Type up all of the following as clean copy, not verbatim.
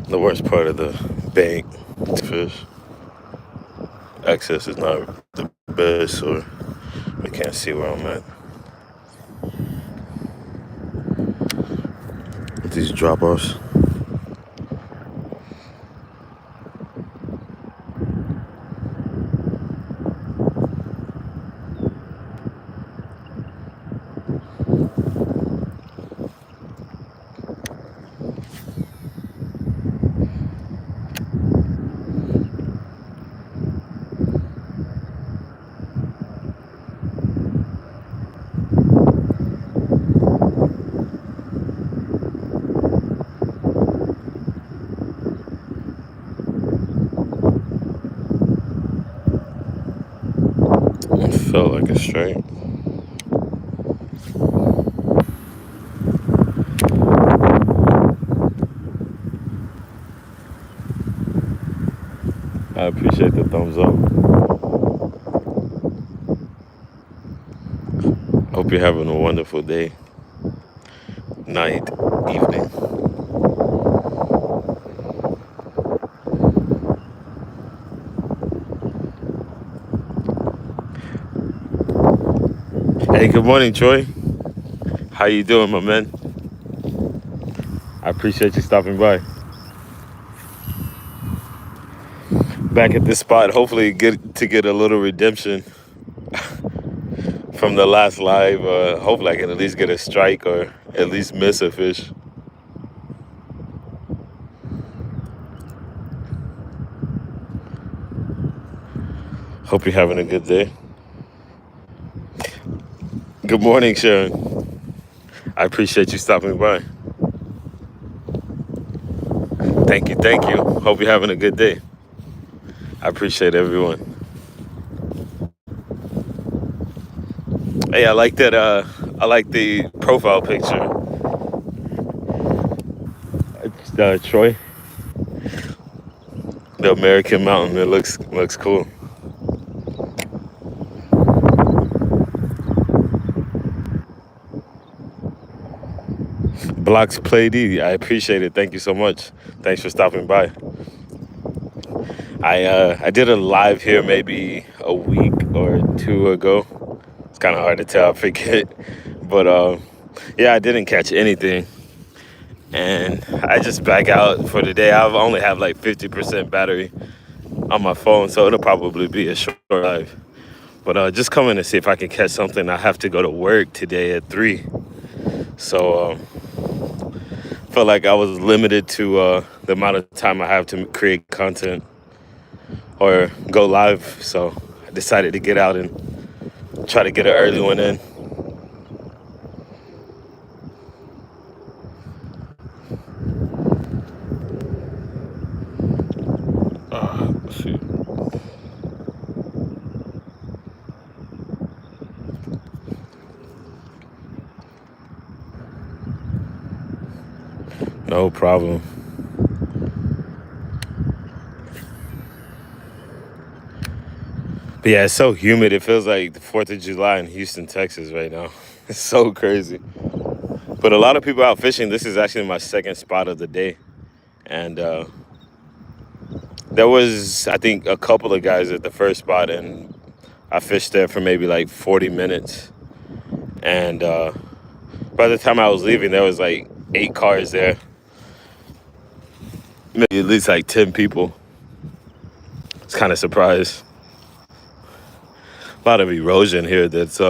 The worst part of the bank fish access is not the best, or they can't see where I'm at. These drop offs. It felt like a straight. I appreciate the thumbs up. Hope you're having a wonderful day, night, evening. Hey, good morning, Troy. How you doing, my man? I appreciate you stopping by. Back at this spot, hopefully get a little redemption from the last live. Hopefully I can at least get a strike or at least miss a fish. Hope you're having a good day. Good morning, Sharon. I appreciate you stopping by. Thank you, thank you. Hope you're having a good day. I appreciate everyone. Hey, I like that. I like the profile picture. It's Troy, the American mountain. It looks cool. Blocks Play D. I appreciate it. Thank you so much. Thanks for stopping by. I did a live here maybe a week or two ago. It's kind of hard to tell. I forget, but yeah, I didn't catch anything, and I just back out for the day. I only have like 50% battery on my phone, so it'll probably be a short live. But just coming to see if I can catch something. I have to go to work today at 3, so felt like I was limited to the amount of time I have to create content or go live. So I decided to get out and try to get an early one in. Shoot. No problem. But yeah, it's so humid. It feels like the 4th of July in Houston, Texas right now. It's so crazy. But a lot of people out fishing. This is actually my second spot of the day. And there was, I think, a couple of guys at the first spot. And I fished there for maybe like 40 minutes. And by the time I was leaving, there was like 8 cars there. Maybe at least like 10 people. I was kind of surprised. A lot of erosion here that's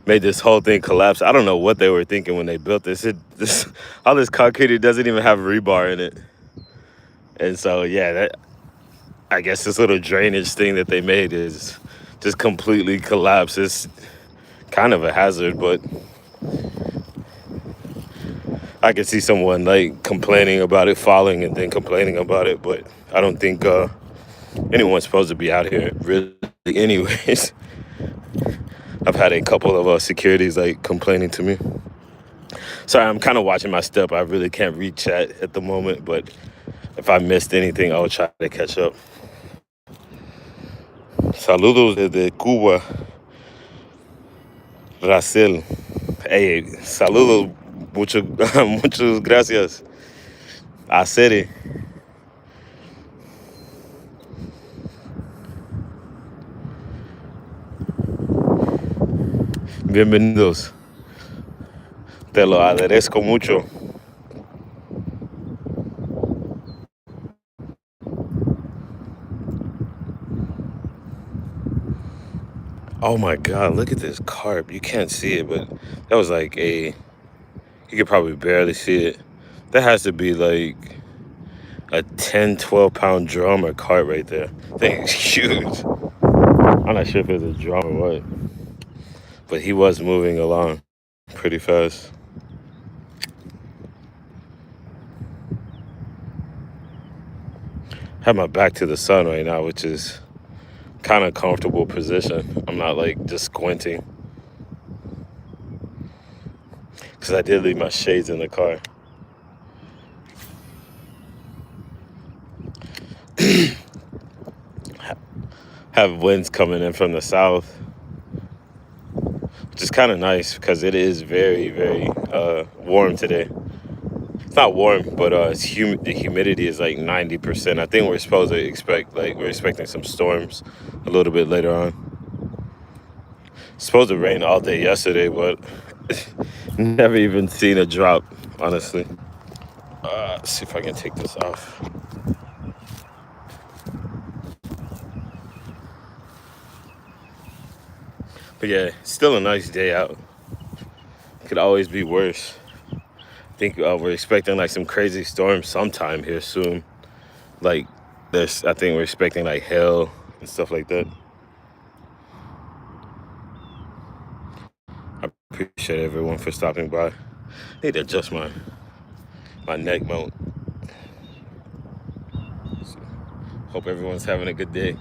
made this whole thing collapse. I don't know what they were thinking when they built this. All this concrete, it doesn't even have rebar in it. And so, yeah, I guess this little drainage thing that they made is just completely collapsed. It's kind of a hazard, but I could see someone like complaining about it falling and then complaining about it. But I don't think anyone's supposed to be out here really anyways. I've had a couple of securities like complaining to me. Sorry, I'm kind of watching my step. I really can't read chat at the moment, but if I missed anything, I'll try to catch up. Saludos desde Cuba, Brasil. Hey, saludos, muchas gracias. Our city. Bienvenidos. Te lo agradezco mucho. Oh my God, look at this carp. You can't see it, but that was like you could probably barely see it. That has to be like a 10, 12 pound drum or carp right there. Thing is huge. I'm not sure if it's a drum or what, but he was moving along pretty fast. Have my back to the sun right now, which is kind of comfortable position. I'm not like just squinting because I did leave my shades in the car. Have winds coming in from the south, which is kind of nice because it is very, very warm today. It's not warm, but it's humid. The humidity is like 90%. I think we're expecting some storms a little bit later on. It's supposed to rain all day yesterday, but never even seen a drop, honestly. Let's see if I can take this off. But yeah, still a nice day out. Could always be worse. I think we're expecting like some crazy storms sometime here soon. Like I think we're expecting like hail and stuff like that. I appreciate everyone for stopping by. I need to adjust my neck mount. So, hope everyone's having a good day.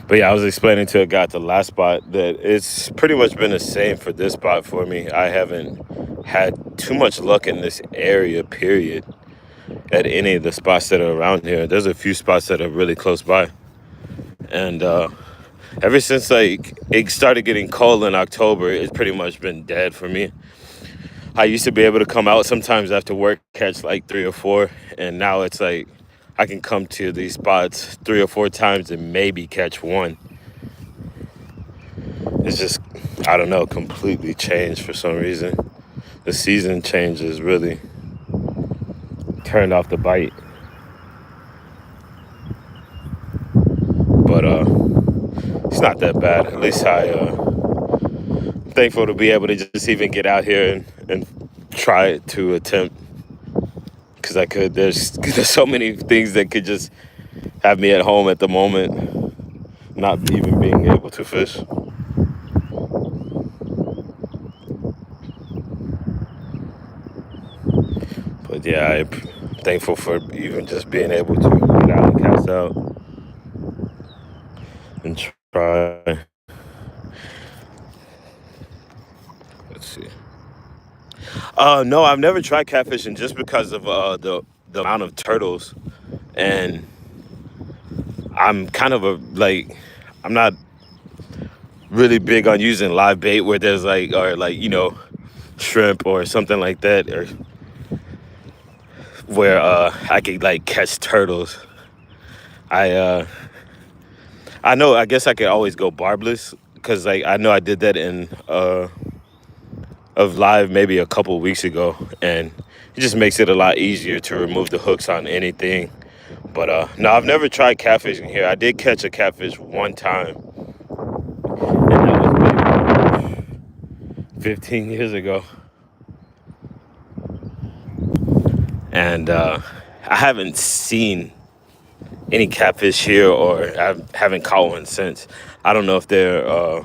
But yeah, I was explaining to a guy at the last spot that it's pretty much been the same for this spot for me. I haven't had too much luck in this area, period, at any of the spots that are around here. There's a few spots that are really close by. And ever since like it started getting cold in October, it's pretty much been dead for me. I used to be able to come out sometimes after work, catch like 3 or 4, and now it's like I can come to these spots 3 or 4 times and maybe catch one. It's just, I don't know, completely changed for some reason. The season changes really turned off the bite. But it's not that bad. At least I'm thankful to be able to just even get out here and try it to attempt. Because I could, there's so many things that could just have me at home at the moment, not even being able to fish. But yeah, I'm thankful for even just being able to get out and cast out and try. Let's see. No, I've never tried catfishing just because of the amount of turtles, and I'm kind of I'm not really big on using live bait where there's shrimp or something like that, or where I could like catch turtles. I I know, I guess I could always go barbless because like I know I did that in of live maybe a couple weeks ago, and it just makes it a lot easier to remove the hooks on anything. But no, I've never tried catfishing here. I did catch a catfish one time, and that was maybe 15 years ago. And I haven't seen any catfish here, or I haven't caught one since. I don't know if they're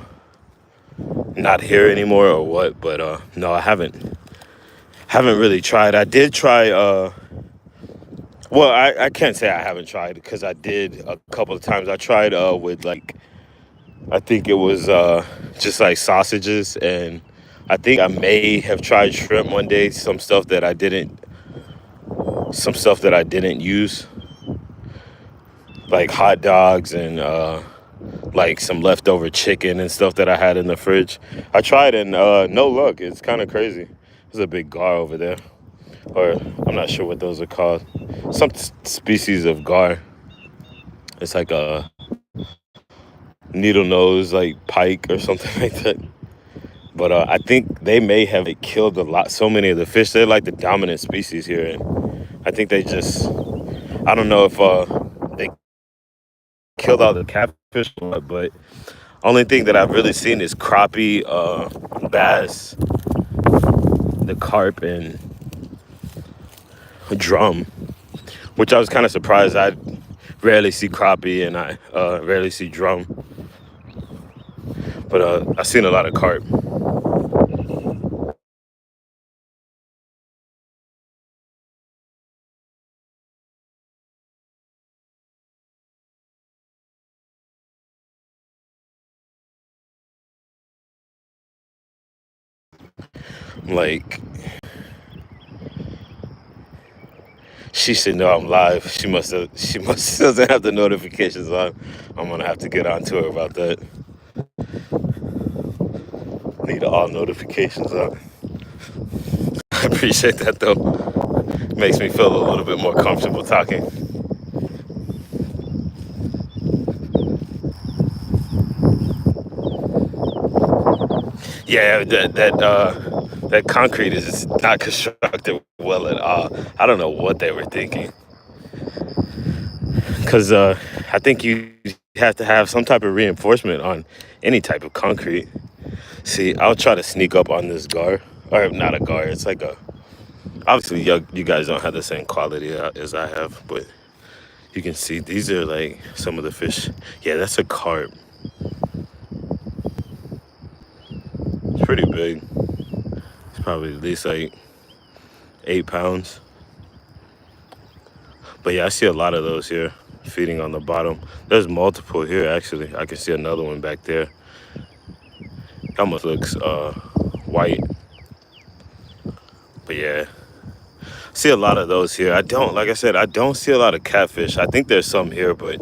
not here anymore or what, but no, I haven't really tried. I did try. Well, I can't say I haven't tried because I did a couple of times. I tried with like I think it was just like sausages and I think I may have tried shrimp one day. Some stuff that I didn't use, like hot dogs and like some leftover chicken and stuff that I had in the fridge. I tried and no luck. It's kind of crazy. There's a big gar over there, or I'm not sure what those are called. Some species of gar. It's like a needle nose, like pike or something like that. But I think they may have killed so many of the fish. They're like the dominant species here, and I think they just, I don't know if they killed all the catfish or what, but only thing that I've really seen is crappie, bass, the carp, and drum, which I was kind of surprised. I rarely see crappie and I rarely see drum, but I've seen a lot of carp. Like, she should know I'm live. She must doesn't have the notifications on. I'm gonna have to get on to her about that. Need all notifications on. I appreciate that though. Makes me feel a little bit more comfortable talking. Yeah, that concrete is not constructed well at all. I don't know what they were thinking, because I think you have to have some type of reinforcement on any type of concrete. See, I'll try to sneak up on this gar, or not a gar. It's like a, obviously you guys don't have the same quality as I have, but you can see these are like some of the fish. Yeah, that's a carp. It's pretty big. It's probably at least like 8 pounds. But yeah, I see a lot of those here feeding on the bottom. There's multiple here actually. I can see another one back there. It almost looks white. But yeah, see a lot of those here. Like I said, I don't see a lot of catfish. I think there's some here, but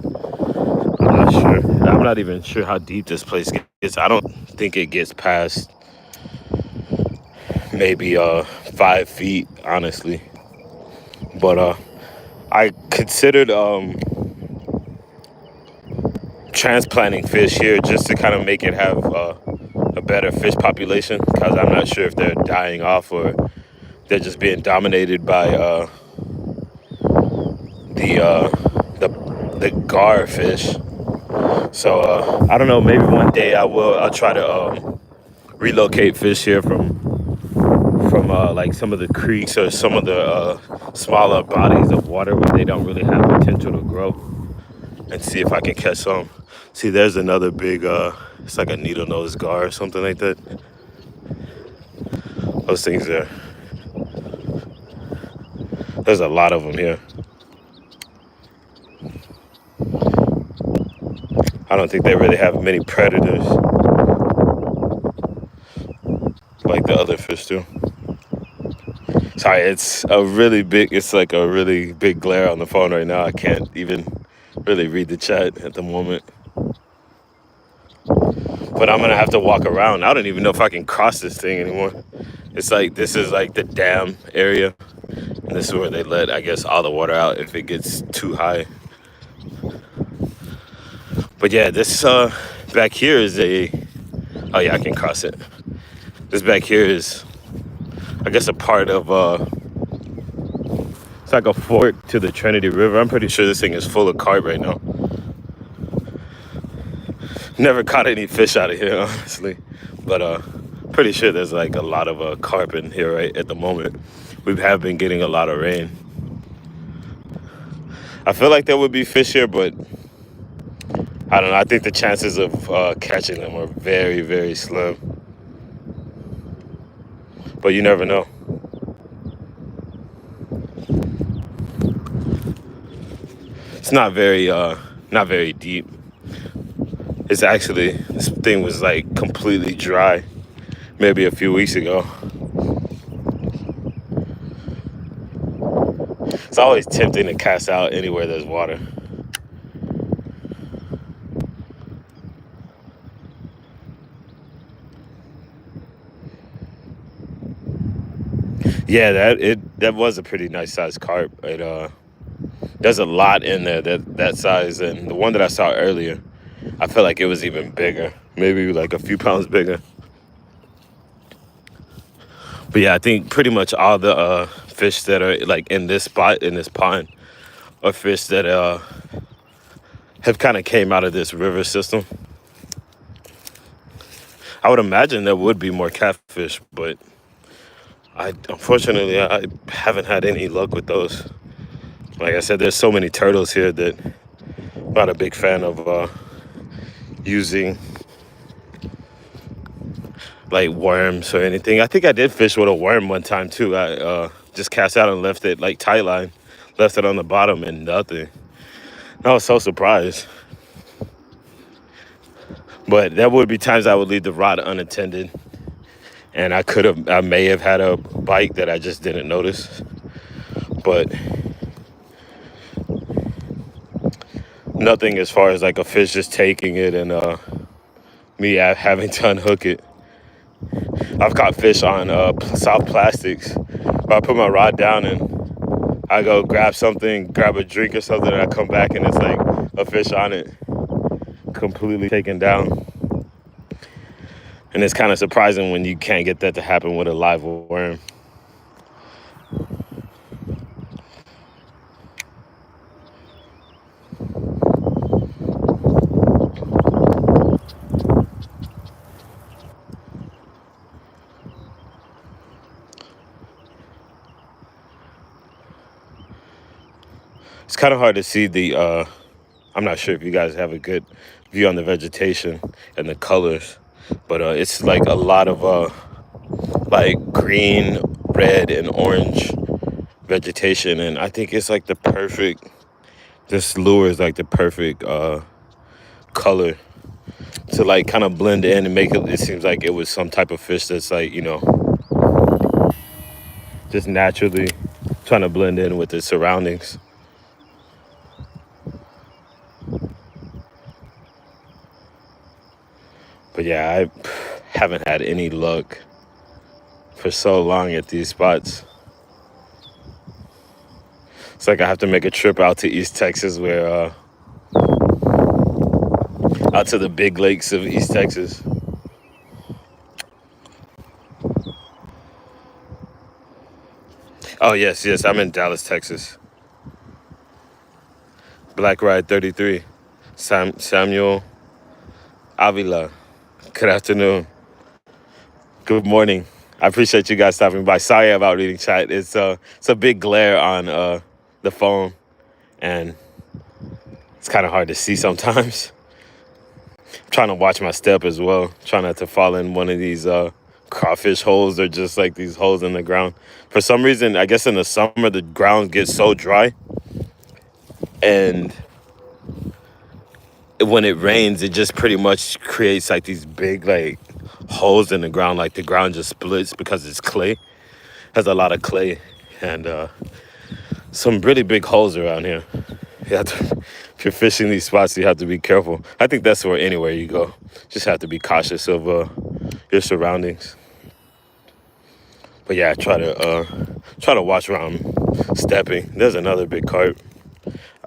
I'm not sure. I'm not even sure how deep this place gets. I don't think it gets past maybe 5 feet, honestly. But I considered transplanting fish here just to kind of make it have a better fish population, because I'm not sure if they're dying off or they're just being dominated by the gar fish. So I don't know. Maybe one day I'll try to relocate fish here from like some of the creeks or some of the smaller bodies of water where they don't really have potential to grow, and see if I can catch some. See, there's another big, it's like a needle nose gar or something like that. Those things there. There's a lot of them here. I don't think they really have many predators like the other fish do. Sorry, it's like a really big glare on the phone right now. I can't even really read the chat at the moment. But I'm gonna have to walk around. I don't even know if I can cross this thing anymore. It's like, this is like the dam area. And this is where they let, I guess, all the water out if it gets too high. But yeah, this back here is oh yeah, I can cross it. This back here is, I guess, a part of, it's like a fork to the Trinity River. I'm pretty sure this thing is full of carp right now. Never caught any fish out of here, honestly. But pretty sure there's like a lot of carp in here right at the moment. We have been getting a lot of rain. I feel like there would be fish here, but I don't know. I think the chances of catching them are very, very slim. But you never know. It's not very deep. It's actually, this thing was like completely dry maybe a few weeks ago. It's always tempting to cast out anywhere there's water. Yeah, that was a pretty nice sized carp. There's a lot in there that size, and the one that I saw earlier, I feel like it was even bigger, maybe like a few pounds bigger. But yeah, I think pretty much all the fish that are like in this spot in this pond are fish that have kind of came out of this river system. I would imagine there would be more catfish, but unfortunately I haven't had any luck with those. Like I said, there's so many turtles here that I'm not a big fan of using like worms or anything. I think I did fish with a worm one time too. I just cast out and left it like tight line, left it on the bottom and nothing. I was so surprised. But there would be times I would leave the rod unattended, and I may have had a bite that I just didn't notice. But nothing as far as like a fish just taking it and me having to unhook it. I've caught fish on soft plastics. Where I put my rod down and I go grab something, grab a drink or something, and I come back and it's like a fish on it, completely taken down. And it's kind of surprising when you can't get that to happen with a live worm. It's kind of hard to see I'm not sure if you guys have a good view on the vegetation and the colors, but it's like a lot of like green, red, and orange vegetation, and I think it's like the perfect. This lure is like the perfect color to like kind of blend in and make it. It seems like it was some type of fish that's like just naturally trying to blend in with the surroundings. But yeah, I haven't had any luck for so long at these spots. It's like I have to make a trip out to East Texas, where out to the big lakes of East Texas. Oh yes, yes, I'm in Dallas, Texas. Black Ride 33. Samuel Avila. Good afternoon. Good morning. I appreciate you guys stopping by. Sorry about reading chat. It's a big glare on the phone, and it's kind of hard to see sometimes. I'm trying to watch my step as well. Trying not to fall in one of these crawfish holes. They're just like these holes in the ground. For some reason, I guess in the summer the ground gets so dry, and when it rains, it just pretty much creates like these big like holes in the ground. Like the ground just splits because it's clay. Has a lot of clay and some really big holes around here. You have to, if you're fishing these spots, you have to be careful. I think that's where anywhere you go, just have to be cautious of your surroundings. But yeah, try to watch where I'm stepping. There's another big carp.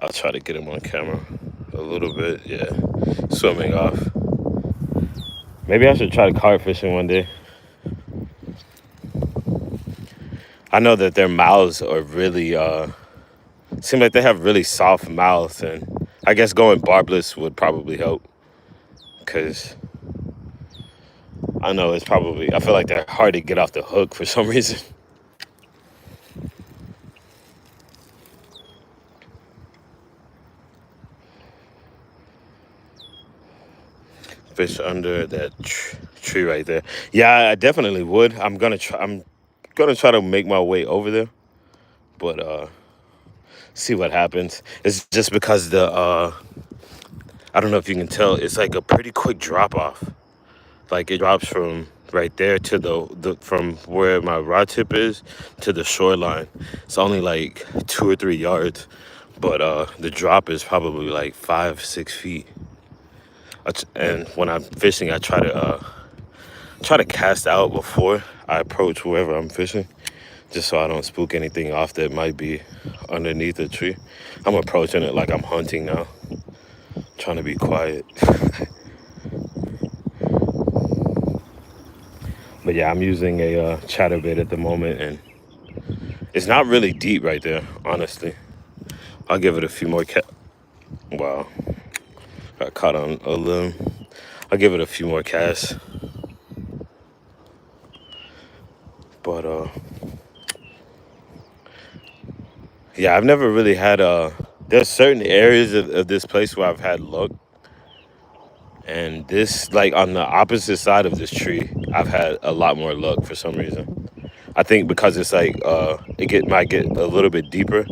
I'll try to get him on camera a little bit. Yeah, swimming off. Maybe I should try carp fishing one day. I know that their mouths are really seem like they have really soft mouths, and I guess going barbless would probably help, because I know I feel like they're hard to get off the hook for some reason. Fish under that tree right there. Yeah, I definitely would. I'm gonna try to make my way over there, but see what happens. It's just because I don't know if you can tell, it's like a pretty quick drop off. Like it drops from right there to the from where my rod tip is to the shoreline. It's only like 2 or 3 yards, but the drop is probably like 5, 6 feet. And when I'm fishing, I try to cast out before I approach whoever I'm fishing, just so I don't spook anything off that might be underneath the tree. I'm approaching it like I'm hunting now, trying to be quiet. But yeah, I'm using a chatterbait at the moment, and it's not really deep right there, honestly. I'll give it a few more wow, got caught on a limb. I'll give it a few more casts. But yeah, I've never really had there's certain areas of this place where I've had luck, and this, like on the opposite side of this tree, I've had a lot more luck for some reason. I think because it's like might get a little bit deeper,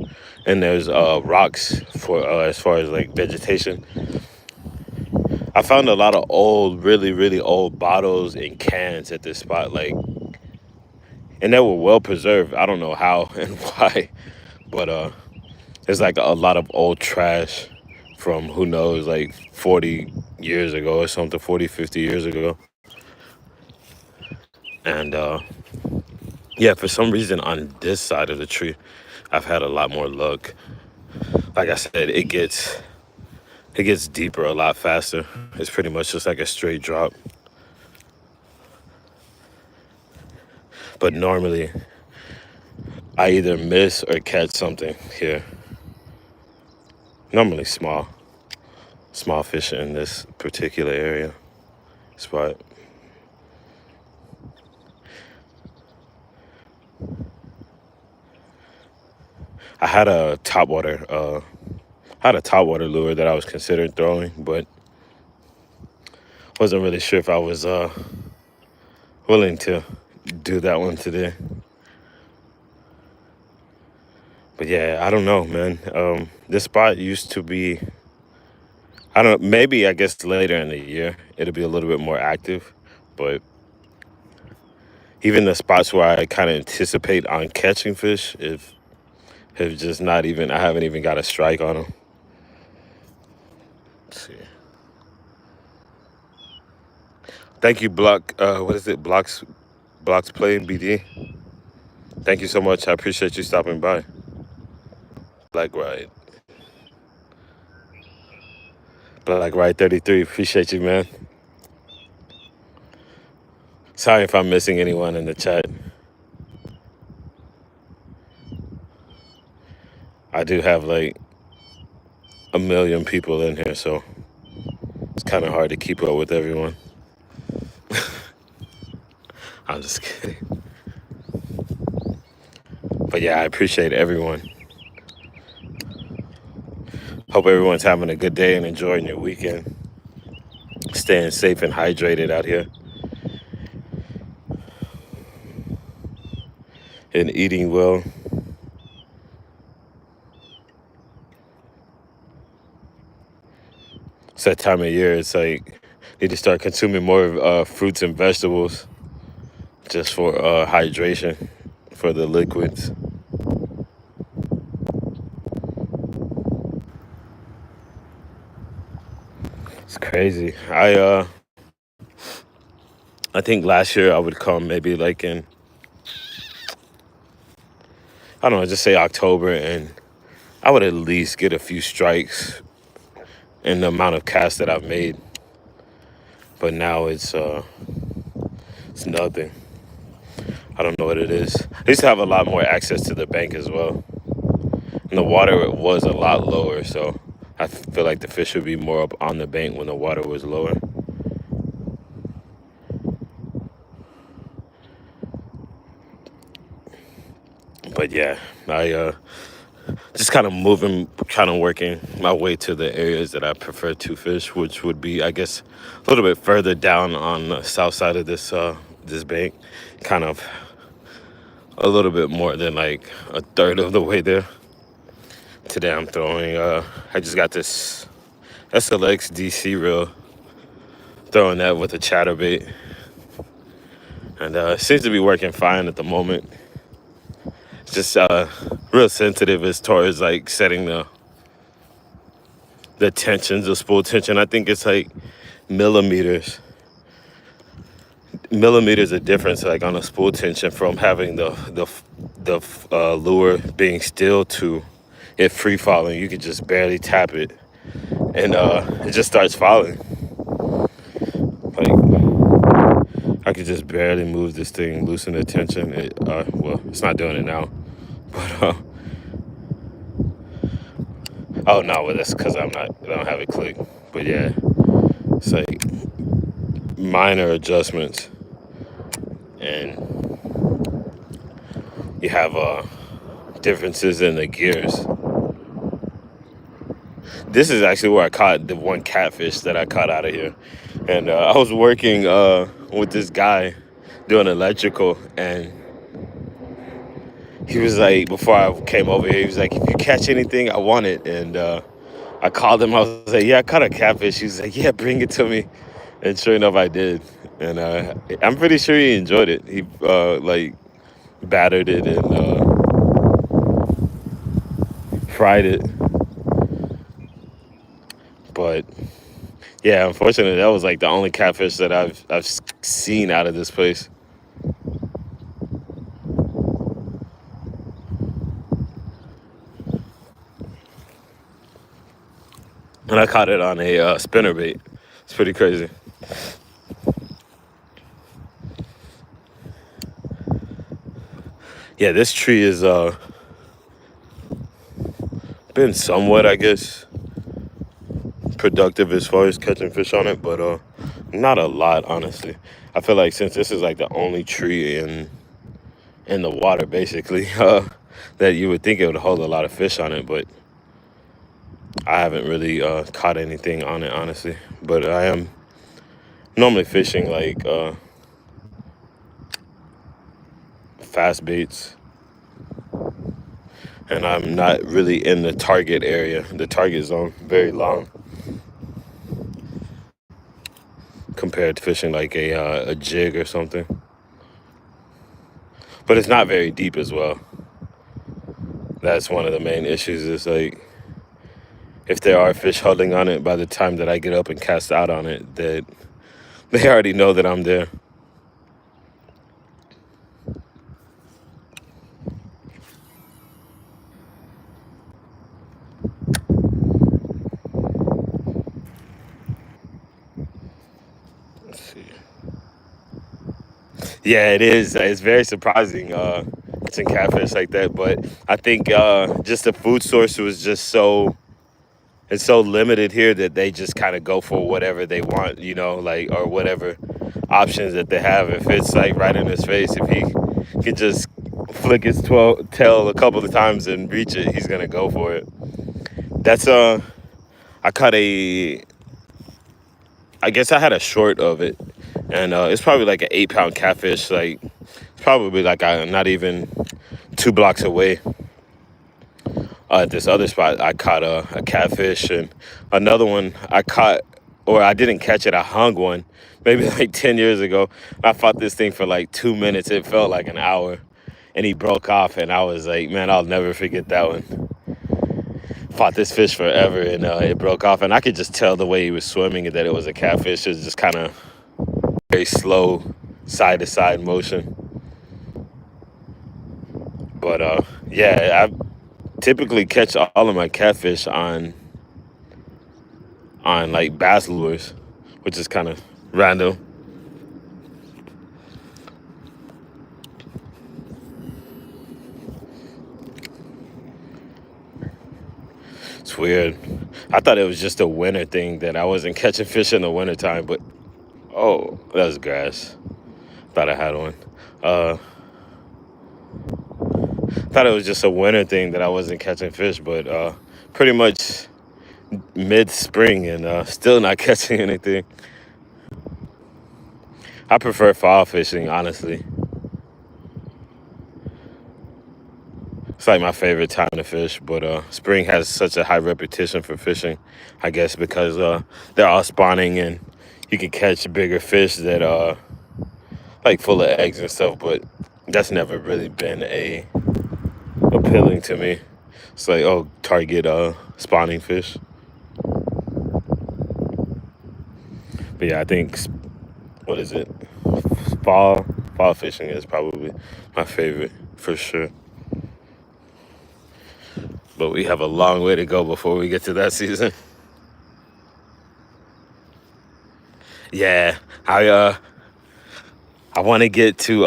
and there's rocks for as far as like vegetation. I found a lot of old, really, really old bottles and cans at this spot, like, and they were well preserved. I don't know how and why, but there's like a lot of old trash from who knows, like 40 years ago or something, 40, 50 years ago. And yeah, for some reason on this side of the tree, I've had a lot more luck. Like I said, it gets deeper a lot faster. It's pretty much just like a straight drop. But normally I either miss or catch something here. Normally small fish in this particular area spot. I had a topwater lure that I was considering throwing, but wasn't really sure if I was willing to do that one today. But yeah, I don't know, man. This spot used to be, I don't know, maybe I guess later in the year it'll be a little bit more active, but even the spots where I kind of anticipate on catching fish, if have just not even, I haven't even got a strike on them. Let's see. Thank you, Block. What is it? Blocks Playing BD. Thank you so much. I appreciate you stopping by. Black Ride. Black Ride 33. Appreciate you, man. Sorry if I'm missing anyone in the chat. I do have like a million people in here, so it's kind of hard to keep up with everyone. I'm just kidding. But yeah, I appreciate everyone. Hope everyone's having a good day and enjoying your weekend. Staying safe and hydrated out here. And eating well. It's that time of year. It's like need to start consuming more fruits and vegetables just for hydration, for the liquids. It's crazy. I think last year I would come maybe like in, I don't know, just say October, and I would at least get a few strikes in the amount of casts that I've made. But now it's nothing. I don't know what it is. I used to have a lot more access to the bank as well. And the water was a lot lower, so I feel like the fish would be more up on the bank when the water was lower. But yeah, I just kind of working my way to the areas that I prefer to fish, which would be, I guess, a little bit further down on the south side of this bank, kind of a little bit more than like a third of the way there. Today I'm throwing, I just got this SLX DC reel, throwing that with a chatterbait. and it seems to be working fine at the moment. It's just real sensitive as towards like setting the tensions, the spool tension. I think it's like millimeters. Millimeters of difference, like on a spool tension, from having the lure being still to it free falling. You could just barely tap it, and it just starts falling. Like I could just barely move this thing, loosen the tension. Well, it's not doing it now, but oh no, well that's because I don't have it clicked. But yeah, it's like minor adjustments, and you have differences in the gears. This is actually where I caught the one catfish that I caught out of here. And I was working with this guy doing electrical, and he was like, before I came over here, he was like, if you catch anything, I want it. And I called him. I was like, yeah, I caught a catfish. He was like, yeah, bring it to me. And sure enough, I did. And I'm pretty sure he enjoyed it. He like battered it and fried it. But yeah, unfortunately, that was like the only catfish that I've seen out of this place. And I caught it on a spinnerbait. It's pretty crazy. Yeah, this tree is been somewhat, I guess, productive as far as catching fish on it, but not a lot, honestly. I feel like since this is like the only tree in the water, basically, that you would think it would hold a lot of fish on it, but I haven't really caught anything on it, honestly. But I am normally fishing like fast baits, and I'm not really in the target area, the target zone, very long compared to fishing like a jig or something. But it's not very deep as well. That's one of the main issues, is like if there are fish holding on it, by the time that I get up and cast out on it, that they already know that I'm there. Let's see. Yeah, it is. It's very surprising catching catfish like that. But I think just the food source was just it's so limited here that they just kind of go for whatever they want, like, or whatever options that they have. If it's like right in his face, if he could just flick his tail a couple of times and reach it, he's gonna go for it. That's I caught I guess I had a short of it, and it's probably like an 8-pound catfish. Like it's probably like not even 2 blocks away. At this other spot, I caught a catfish, and another one I caught, or I didn't catch it. I hung one maybe like 10 years ago. I fought this thing for like 2 minutes. It felt like an hour, and he broke off, and I was like, man, I'll never forget that one. Fought this fish forever, and it broke off, and I could just tell the way he was swimming that it was a catfish. It was just kind of very slow side to side motion. But yeah, I typically catch all of my catfish on like bass lures, which is kind of random. It's weird. I thought it was just a winter thing, that I wasn't catching fish in the wintertime, but oh, that was grass. Thought I had one. Thought it was just a winter thing that I wasn't catching fish, but pretty much mid-spring and still not catching anything. I prefer fall fishing, honestly. It's like my favorite time to fish, but spring has such a high reputation for fishing, I guess, because they're all spawning and you can catch bigger fish that like full of eggs and stuff, but that's never really been a appealing to me. It's like, oh, target spawning fish. But yeah, I think what is it? Fall fall fishing is probably my favorite for sure. But we have a long way to go before we get to that season. Yeah, I want to get to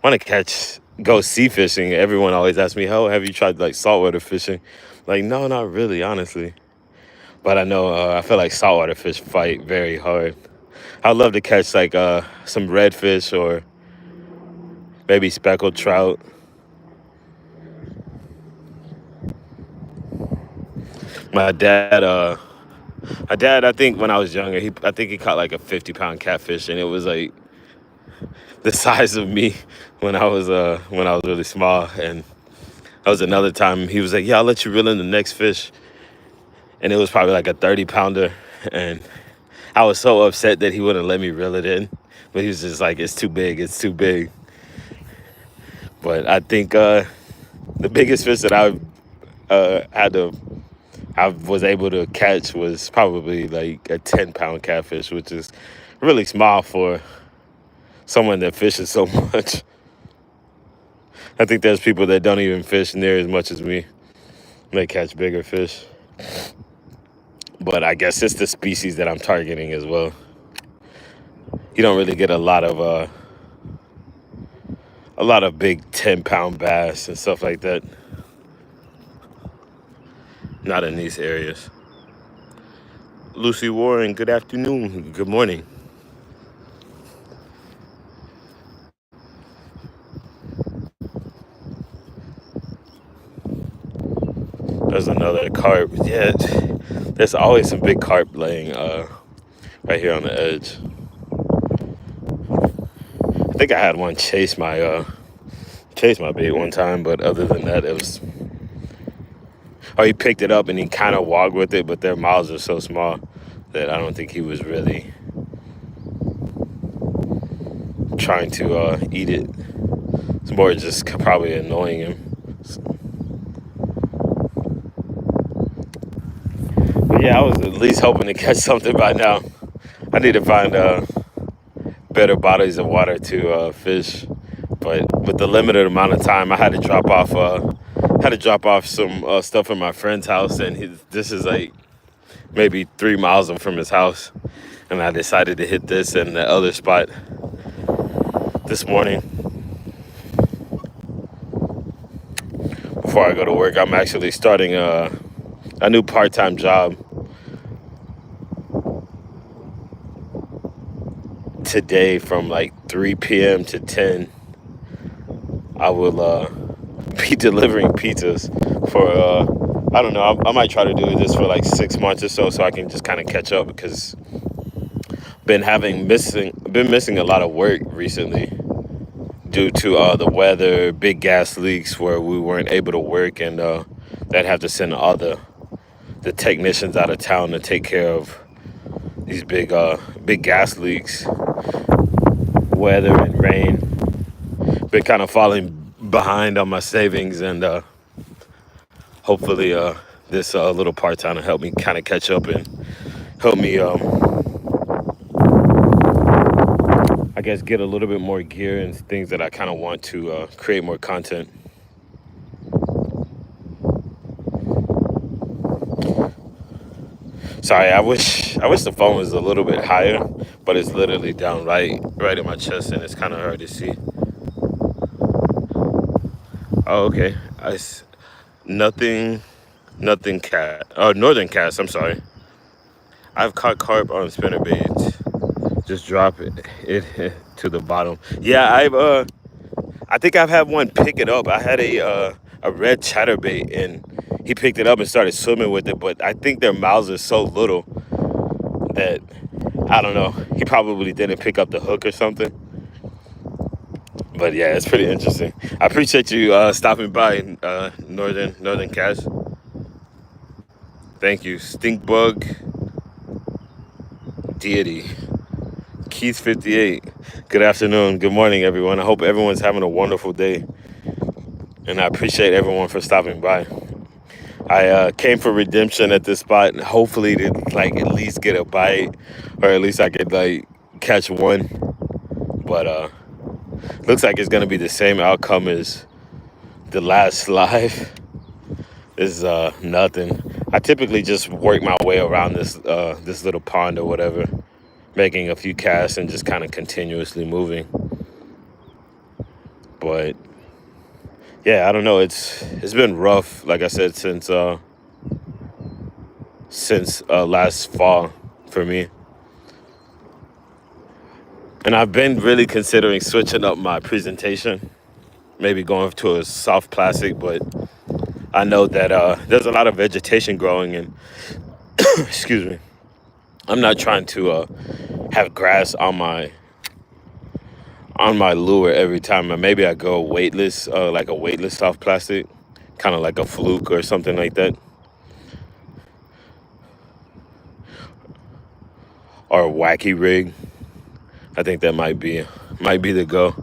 want to go sea fishing. Everyone always asks me, "How have you tried like saltwater fishing?" Like, no, not really, honestly. But I know I feel like saltwater fish fight very hard. I'd love to catch like some redfish or maybe speckled trout. My dad, I think when I was younger, I think he caught like a 50-pound catfish, and it was like the size of me when I was really small. And that was another time he was like, "Yeah, I'll let you reel in the next fish," and it was probably like a 30-pounder, and I was so upset that he wouldn't let me reel it in, but he was just like, "It's too big, it's too big." But I think the biggest fish that I was able to catch was probably like a 10-pound catfish, which is really small for someone that fishes so much. I think there's people that don't even fish near as much as me. They catch bigger fish. But I guess it's the species that I'm targeting as well. You don't really get a lot of big 10-pound bass and stuff like that. Not in these areas. Lucy Warren, good afternoon. Good morning. There's another carp. Yeah, there's always some big carp laying right here on the edge. I think I had one chase my bait one time, but other than that, it was. Oh, he picked it up and he kind of walked with it, but their mouths are so small that I don't think he was really trying to eat it. It's more just probably annoying him. But yeah, I was at least hoping to catch something by now. I need to find better bodies of water to fish, but with the limited amount of time, I had to drop off some stuff in my friend's house, and this is like maybe 3 miles from his house, and I decided to hit this and the other spot this morning before I go to work. I'm actually starting a new part-time job today from like 3 p.m. to 10. I will be delivering pizzas for I don't know. I might try to do this for like 6 months or so I can just kind of catch up, because been missing a lot of work recently due to the weather, big gas leaks where we weren't able to work, and they'd have to send all the technicians out of town to take care of these big gas leaks. Weather and rain. Been kind of falling behind on my savings, and hopefully this little part-time will help me kind of catch up and help me I guess get a little bit more gear and things that I kind of want to create more content. Sorry, I wish the phone was a little bit higher, but it's literally down right in my chest, and it's kind of hard to see. Oh, okay. Nothing, nothing cat. Oh, northern cats. I'm sorry. I've caught carp on spinner baits. Just drop it to the bottom. Yeah, I think I've had one pick it up. I had a red chatterbait, and he picked it up and started swimming with it. But I think their mouths are so little that I don't know. He probably didn't pick up the hook or something. But yeah, it's pretty interesting. I appreciate you stopping by, Northern Cats. Thank you, Stink Bug Deity. Keith 58. Good afternoon. Good morning, everyone. I hope everyone's having a wonderful day, and I appreciate everyone for stopping by. I came for redemption at this spot, and hopefully to like at least get a bite, or at least I could like catch one. But looks like it's gonna be the same outcome as the last live. Is nothing. I typically just work my way around this little pond or whatever, making a few casts and just kind of continuously moving. But yeah, I don't know. It's been rough, like I said, since last fall for me. And I've been really considering switching up my presentation, maybe going to a soft plastic, but I know that there's a lot of vegetation growing, and excuse me, I'm not trying to have grass on my lure every time. And maybe I go weightless, like a weightless soft plastic, kind of like a fluke or something like that, or a wacky rig. I think that might be the go.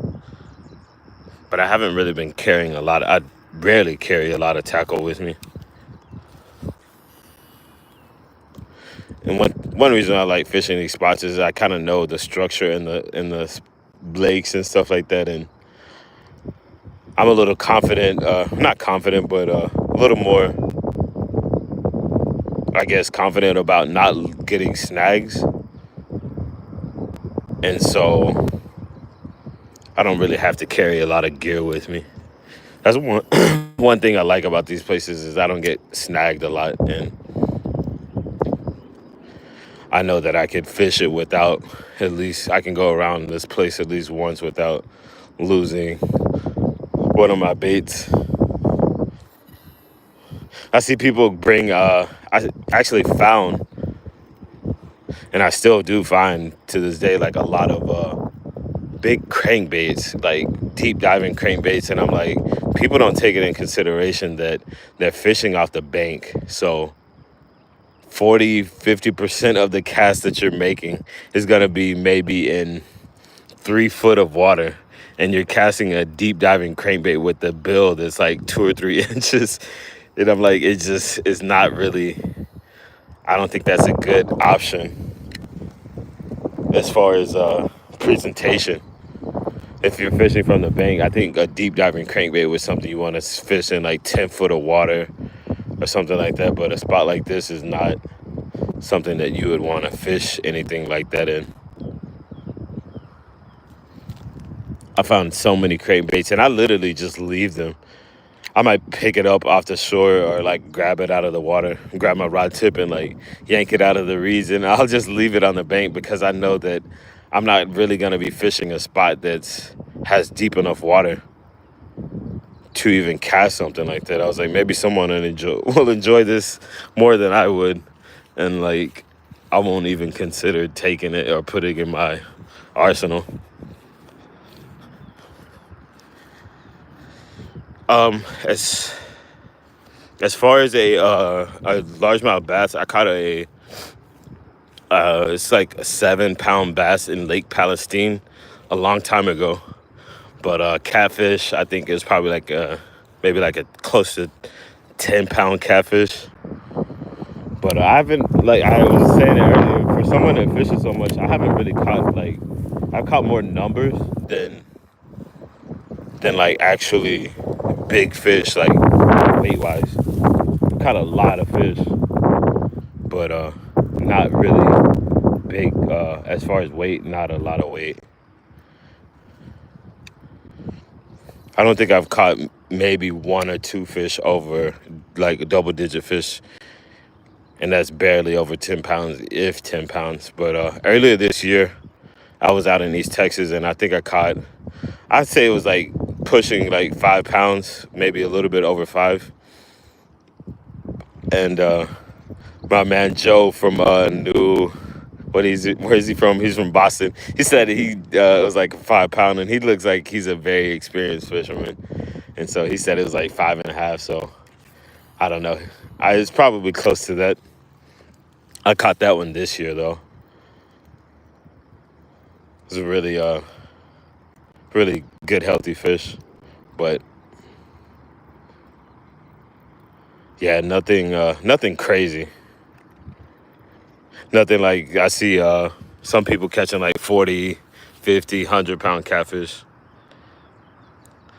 But I haven't really been carrying a lot. I rarely carry a lot of tackle with me. And one reason I like fishing these spots is I kind of know the structure in the lakes and stuff like that, and I'm a little confident, not confident, but a little more, I guess, confident about not getting snags. And so I don't really have to carry a lot of gear with me. That's one one thing I like about these places is I don't get snagged a lot, and I know that I could fish it without, at least I can go around this place at least once without losing one of my baits. I see people bring I actually found, and I still do find to this day, like a lot of big crankbaits, like deep diving crankbaits, and I'm like, people don't take it in consideration that they're fishing off the bank. So 40-50% of the cast that you're making is going to be maybe in 3 foot of water, and you're casting a deep diving crankbait with the bill that's like 2 or 3 inches. And I'm like, it just is not really, I don't think that's a good option as far as presentation. If you're fishing from the bank, I think a deep diving crankbait was something you want to fish in like 10 foot of water or something like that. But a spot like this is not something that you would want to fish anything like that in. I found so many crankbaits, and I literally just leave them. I might pick it up off the shore or like grab it out of the water, grab my rod tip and like yank it out of the reeds, and I'll just leave it on the bank because I know that I'm not really going to be fishing a spot that has deep enough water to even cast something like that. I was like, maybe someone will enjoy this more than I would, and like I won't even consider taking it or putting it in my arsenal. As far as a largemouth bass, I caught it's like a 7 pound bass in Lake Palestine a long time ago. But catfish, I think is probably like maybe like a close to 10 pound catfish. But I haven't, like I was saying it earlier, for someone that fishes so much, I haven't really caught like, I've caught more numbers than like actually big fish, like weight wise. Caught a lot of fish, but not really big as far as weight, not a lot of weight. I don't think I've caught maybe 1 or 2 fish over like a double digit fish, and that's barely over 10 pounds, if 10 pounds. But earlier this year, I was out in East Texas, and I think I caught, I'd say it was like pushing like 5 pounds, maybe a little bit over 5. And my man Joe from New, where is he from? He's from Boston. He said he was like a 5 pound, and he looks like he's a very experienced fisherman. And so he said it was like 5.5. So I don't know. It's probably close to that. I caught that one this year though. It's a really good healthy fish. But yeah, nothing crazy. Nothing like I see some people catching like 40, 50, 100 pound catfish.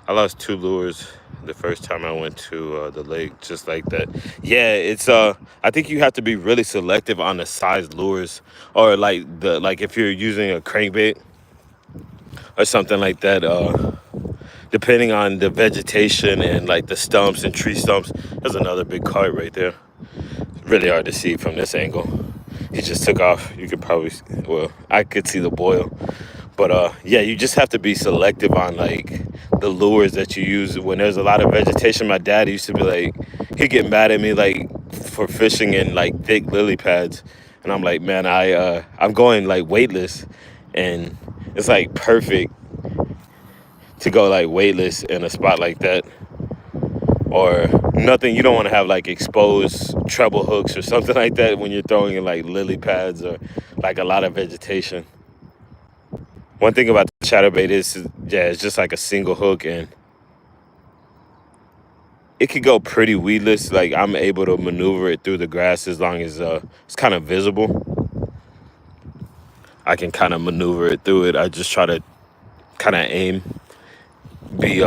I lost two lures the first time I went to the lake, just like that. Yeah, it's I think you have to be really selective on the size lures, or like if you're using a crankbait or something like that. Depending on the vegetation and like the stumps and tree stumps. There's another big carp right there. Really hard to see from this angle. He just took off. You could probably, well, I could see the boil. But yeah, you just have to be selective on like the lures that you use. When there's a lot of vegetation, my dad used to be like, he'd get mad at me like for fishing in like thick lily pads. And I'm like, man, I'm going like weightless, and it's like perfect to go like weightless in a spot like that. Or nothing, you don't want to have like exposed treble hooks or something like that when you're throwing in like lily pads or like a lot of vegetation. One thing about the chatterbait is, yeah, it's just like a single hook, and it could go pretty weedless. Like I'm able to maneuver it through the grass as long as it's kind of visible. I can kind of maneuver it through it. I just try to kind of aim, be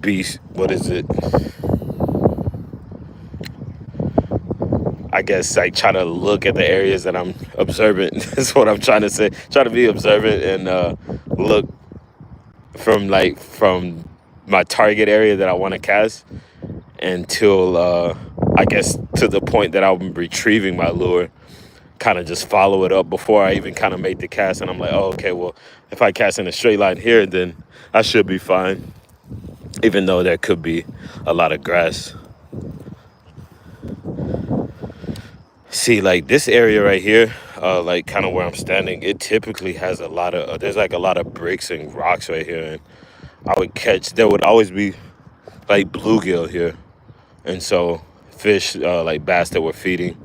be what is it? I guess like try to look at the areas that I'm observant. That's what I'm trying to say. Try to be observant and look from my target area that I want to cast until I guess to the point that I'm retrieving my lure. Kind of just follow it up before I even kind of make the cast, and I'm like, oh, okay, well, if I cast in a straight line here, then I should be fine, even though there could be a lot of grass. See, like this area right here, like kind of where I'm standing, it typically has a lot of, there's like a lot of bricks and rocks right here. And there would always be like bluegill here. And so fish, like bass that we're feeding,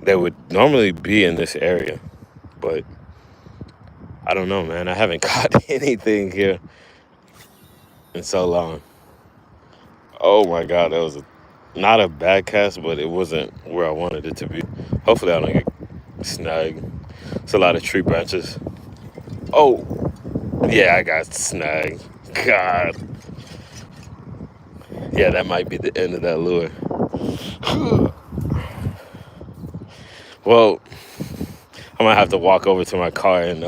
they would normally be in this area. But I don't know, man. I haven't caught anything here in so long. Oh my God, that was not a bad cast, but it wasn't where I wanted it to be. Hopefully I don't get snagged. It's a lot of tree branches. Oh, yeah, I got snagged. God. Yeah, that might be the end of that lure. Well, I'm gonna have to walk over to my car and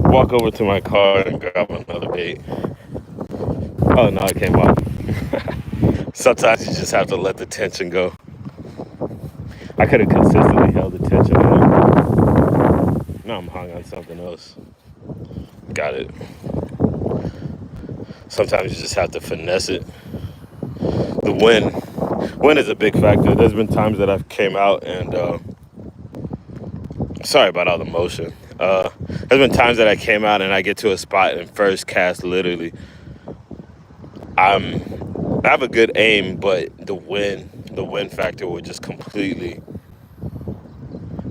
walk over to my car and grab another bait. Oh no, it came off. Sometimes you just have to let the tension go. I could have consistently held the tension on. Now I'm hung on something else. Got it. Sometimes you just have to finesse it. The wind is a big factor. There's been times that I've came out and sorry about all the motion. There's been times that I came out and I get to a spot and first cast, literally I have a good aim, but the wind factor will just completely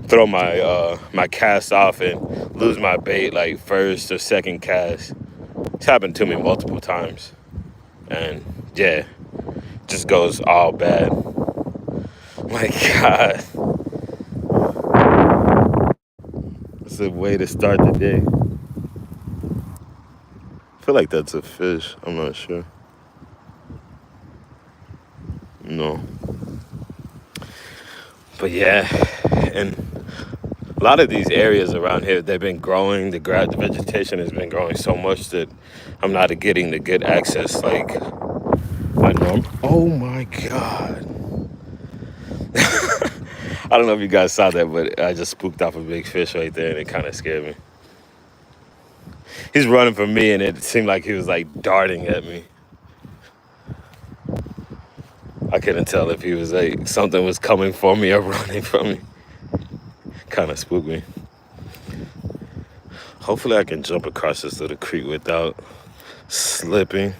throw my cast off and lose my bait like first or second cast. It's happened to me multiple times, and yeah, just goes all bad. My God, it's a way to start the day. I feel like that's a fish. I'm not sure. No, but yeah, and a lot of these areas around here, they've been growing. The vegetation has been growing so much that I'm not getting the good access like I know. Oh my God. I don't know if you guys saw that, but I just spooked off a big fish right there, and it kind of scared me. He's running from me, and it seemed like he was like darting at me. I couldn't tell if he was like something was coming for me or running from me. Kind of spooked me. Hopefully I can jump across this little creek without slipping.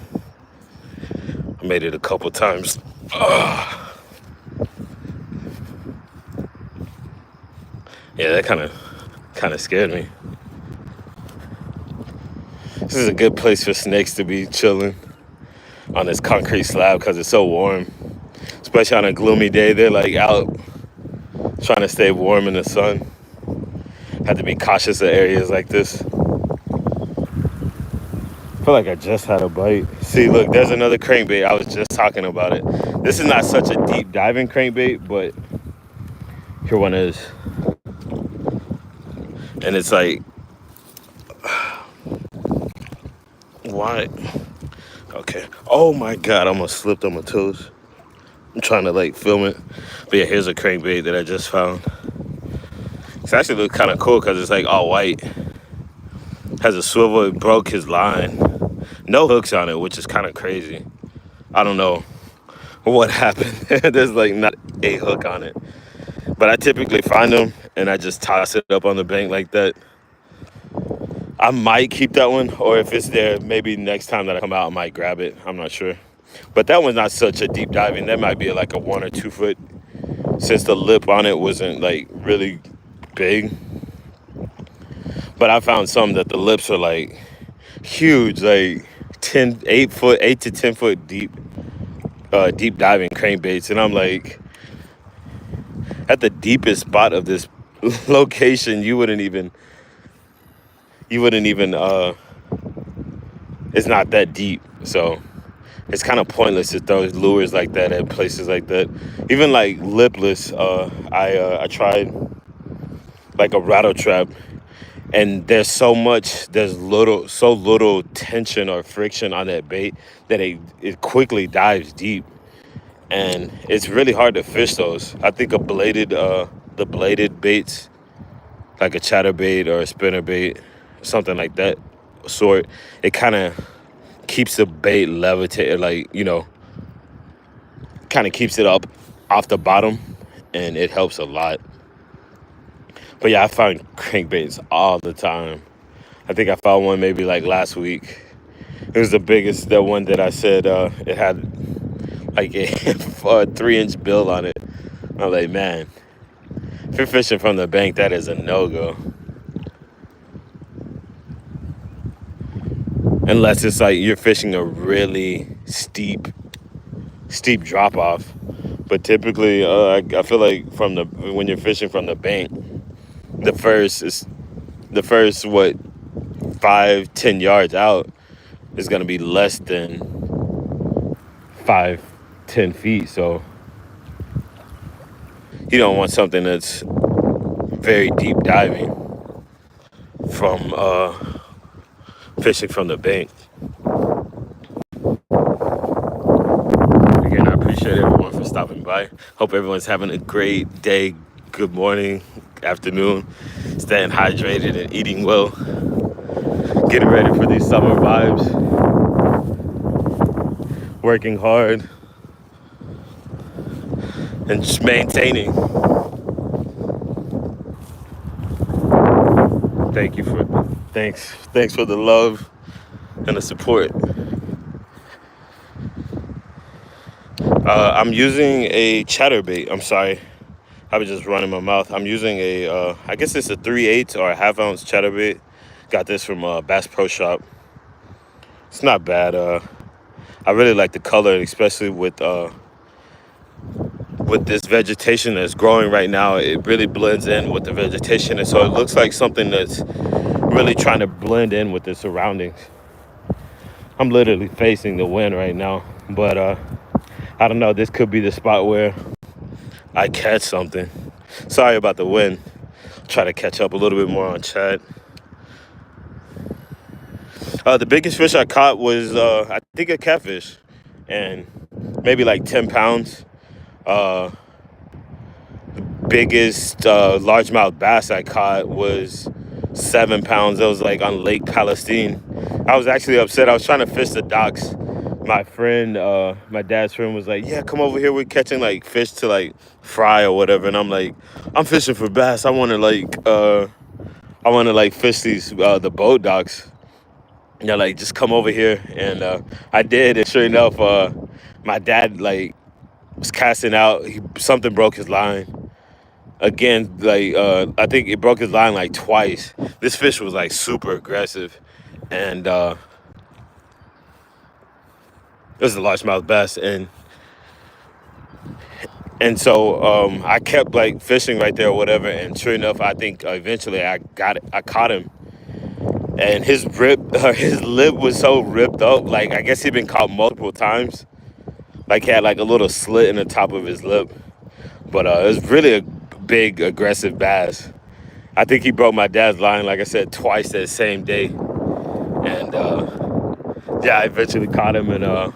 I made it a couple times. Ugh. Yeah, that kind of scared me. This is a good place for snakes to be chilling on this concrete slab because it's so warm. Especially on a gloomy day, they're like out trying to stay warm in the sun. Have to be cautious of areas like this. I feel like I just had a bite. See, look, there's another crankbait. I was just talking about it. This is not such a deep diving crankbait, but here one is. And it's like, why? Okay. Oh my God, I almost slipped on my toes. I'm trying to like film it. But yeah, here's a crankbait that I just found. It's actually look kind of cool because it's like all white. Has a swivel. It broke his line. No hooks on it, which is kind of crazy. I don't know what happened. There's like not a hook on it. But I typically find them and I just toss it up on the bank like that. I might keep that one, or if it's there, maybe next time that I come out, I might grab it. I'm not sure. But that one's not such a deep diving. That might be like a 1 or 2 foot, since the lip on it wasn't like really big. But I found some that the lips are like huge, like 8 to 10 foot deep, deep diving crankbaits. And I'm like, at the deepest spot of this location, you wouldn't even, it's not that deep. So it's kind of pointless to throw lures like that at places like that. Even like lipless, I tried like a rattle trap, and there's so little tension or friction on that bait that it quickly dives deep, and it's really hard to fish those. I think the bladed baits, like a chatterbait or a spinnerbait, something like that sort, it kind of keeps the bait levitated, like, kind of keeps it up off the bottom, and it helps a lot. But yeah, I find crankbaits all the time. I think I found one maybe like last week. It was the one that I said it had like a 3-inch bill on it. I'm like, man, if you're fishing from the bank, that is a no-go. Unless it's like you're fishing a really steep drop off. But typically, I feel like when you're fishing from the bank, the first what 5-10 yards out is gonna be less than 5-10 feet. So you don't want something that's very deep diving from fishing from the bank. Again, I appreciate everyone for stopping by. Hope everyone's having a great day. Good morning, afternoon, staying hydrated and eating well. Getting ready for these summer vibes. Working hard and just maintaining. Thanks for the love and the support. I'm using a chatterbait. I'm sorry, I was just running my mouth. I'm using I guess it's a 3/8 or a half-ounce chatterbait. Got this from Bass Pro Shop. It's not bad. I really like the color, especially with this vegetation that's growing right now. It really blends in with the vegetation, and so it looks like something that's really trying to blend in with the surroundings. I'm literally facing the wind right now, but I don't know. This could be the spot where I catch something. Sorry about the wind. Try to catch up a little bit more on chat. The biggest fish I caught was, I think, a catfish, and maybe like 10 pounds. The biggest largemouth bass I caught was 7 pounds. That was like on Lake Palestine. I was actually upset. I was trying to fish the docks. My friend, my dad's friend, was like, yeah, come over here. We're catching like fish to like fry or whatever. And I'm like, I'm fishing for bass. I want to like fish these the boat docks. And they're like, just come over here. And I did. And sure enough, my dad like was casting out. Something broke his line. Again, like I think it broke his line like twice. This fish was like super aggressive, and it was a largemouth bass, and so I kept like fishing right there or whatever, and sure enough, I think eventually I caught him, and his lip was so ripped up, like I guess he'd been caught multiple times, like he had like a little slit in the top of his lip, but it was really a big aggressive bass. I think he broke my dad's line, like I said, twice that same day, and yeah, I eventually caught him, and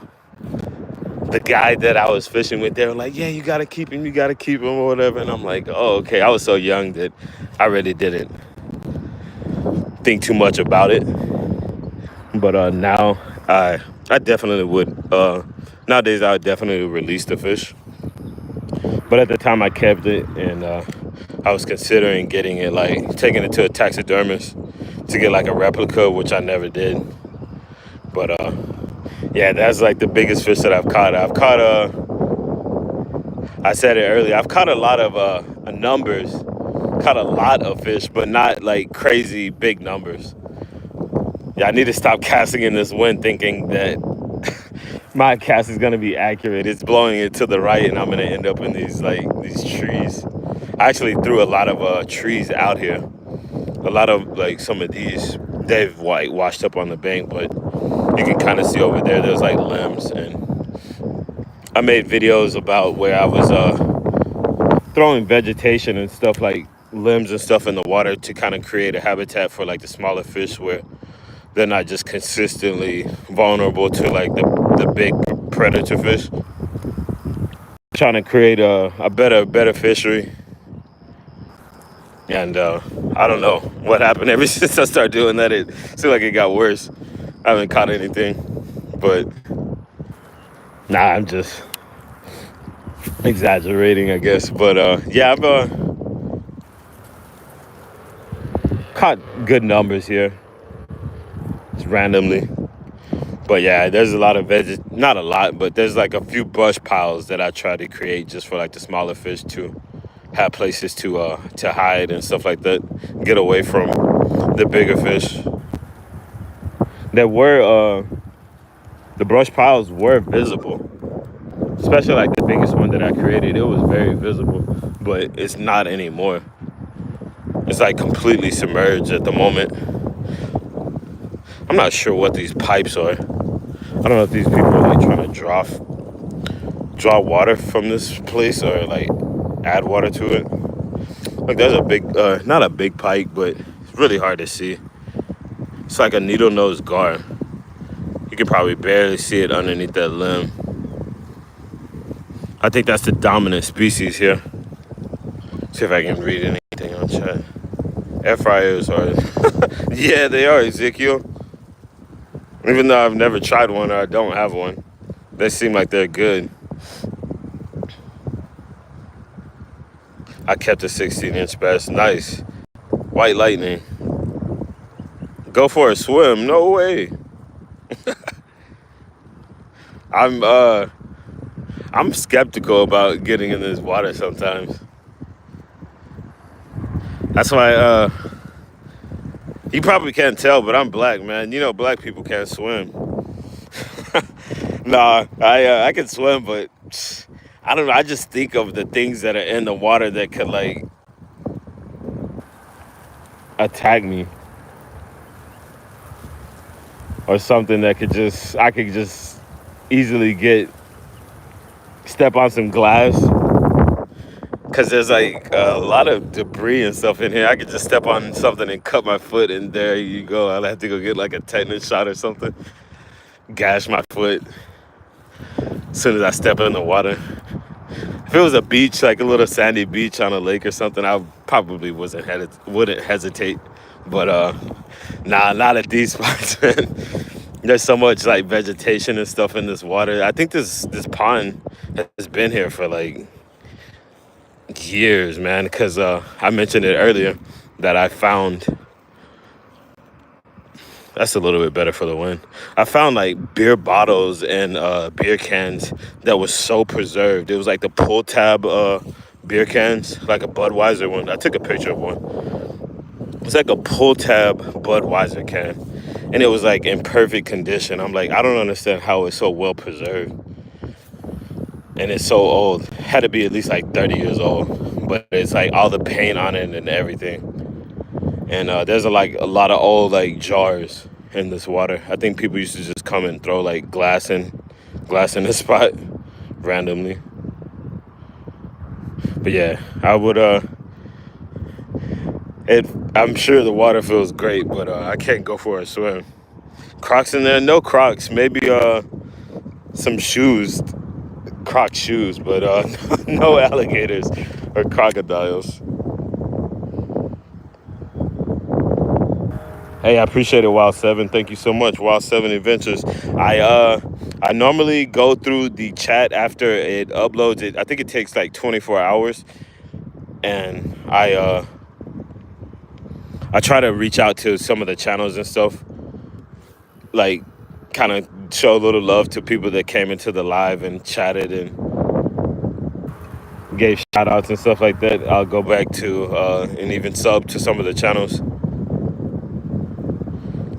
the guy that I was fishing with, they were like, "Yeah, you gotta keep him, or whatever." And I'm like, "Oh, okay." I was so young that I really didn't think too much about it. But now I definitely would. Nowadays, I would definitely release the fish. But at the time, I kept it, and I was considering getting it, like taking it to a taxidermist to get like a replica, which I never did. But yeah, that's like the biggest fish that I've caught. I said it earlier. I've caught a lot of numbers, caught a lot of fish, but not like crazy big numbers. Yeah, I need to stop casting in this wind thinking that my cast is gonna be accurate. It's blowing it to the right, and I'm gonna end up in these trees. I actually threw a lot of trees out here. A lot of like some of these, they've like washed up on the bank, but you can kind of see over there. There's like limbs, and I made videos about where I was throwing vegetation and stuff like limbs and stuff in the water to kind of create a habitat for like the smaller fish where they're not just consistently vulnerable to like the big predator fish. Trying to create a better fishery, and I don't know what happened. Ever since I started doing that, it seemed like it got worse. I haven't caught anything, but nah, I'm just exaggerating, I guess. But yeah, I've caught good numbers here, just randomly. But yeah, there's a lot of not a lot, but there's like a few brush piles that I try to create just for like the smaller fish to have places to hide and stuff like that, get away from the bigger fish. There were the brush piles were visible, especially like the biggest one that I created. It was very visible, but it's not anymore. It's like completely submerged at the moment. I'm not sure what these pipes are. I don't know if these people are like trying to draw water from this place or like add water to it. Like there's a big, not a big pike, but it's really hard to see. It's like a needle nose gar. You can probably barely see it underneath that limb. I think that's the dominant species here. See if I can read anything on chat. Air fryers are, yeah, they are, Ezekiel. Even though I've never tried one or I don't have one, they seem like they're good. I kept a 16-inch bass. Nice. White lightning. Go for a swim. No way. I'm skeptical about getting in this water sometimes. That's why you probably can't tell, but I'm black, man. You know black people can't swim. Nah, I can swim, but I don't know. I just think of the things that are in the water that could like attack me, or something that I could just easily step on some glass, because there's like a lot of debris and stuff in here. I could just step on something and cut my foot, and there you go. I'll have to go get like a tetanus shot or something, gash my foot as soon as I step in the water. If it was a beach, like a little sandy beach on a lake or something, I probably wouldn't hesitate. But nah, not at these spots, man. There's so much like vegetation and stuff in this water. I think this pond has been here for like years, man. Because I mentioned it earlier that I found. That's a little bit better for the wind. I found like beer bottles and beer cans that was so preserved. It was like the pull tab beer cans, like a Budweiser one. I took a picture of one. It's like a pull tab Budweiser can, and it was like in perfect condition. I'm like, I don't understand how it's so well preserved, and it's so old. Had to be at least like 30 years old, but it's like all the paint on it and everything. And there's like a lot of old like jars in this water. I think people used to just come and throw like glass in the spot randomly. But yeah, I would it I'm sure the water feels great, but I can't go for a swim. Crocs in there? No Crocs. Maybe some shoes, Croc shoes, but no alligators or crocodiles. Hey, I appreciate it, Wild Seven. Thank you so much, Wild Seven Adventures. I normally go through the chat after it uploads. I think it takes like 24 hours, and I try to reach out to some of the channels and stuff, like kind of show a little love to people that came into the live and chatted and gave shout outs and stuff like that. I'll go back to and even sub to some of the channels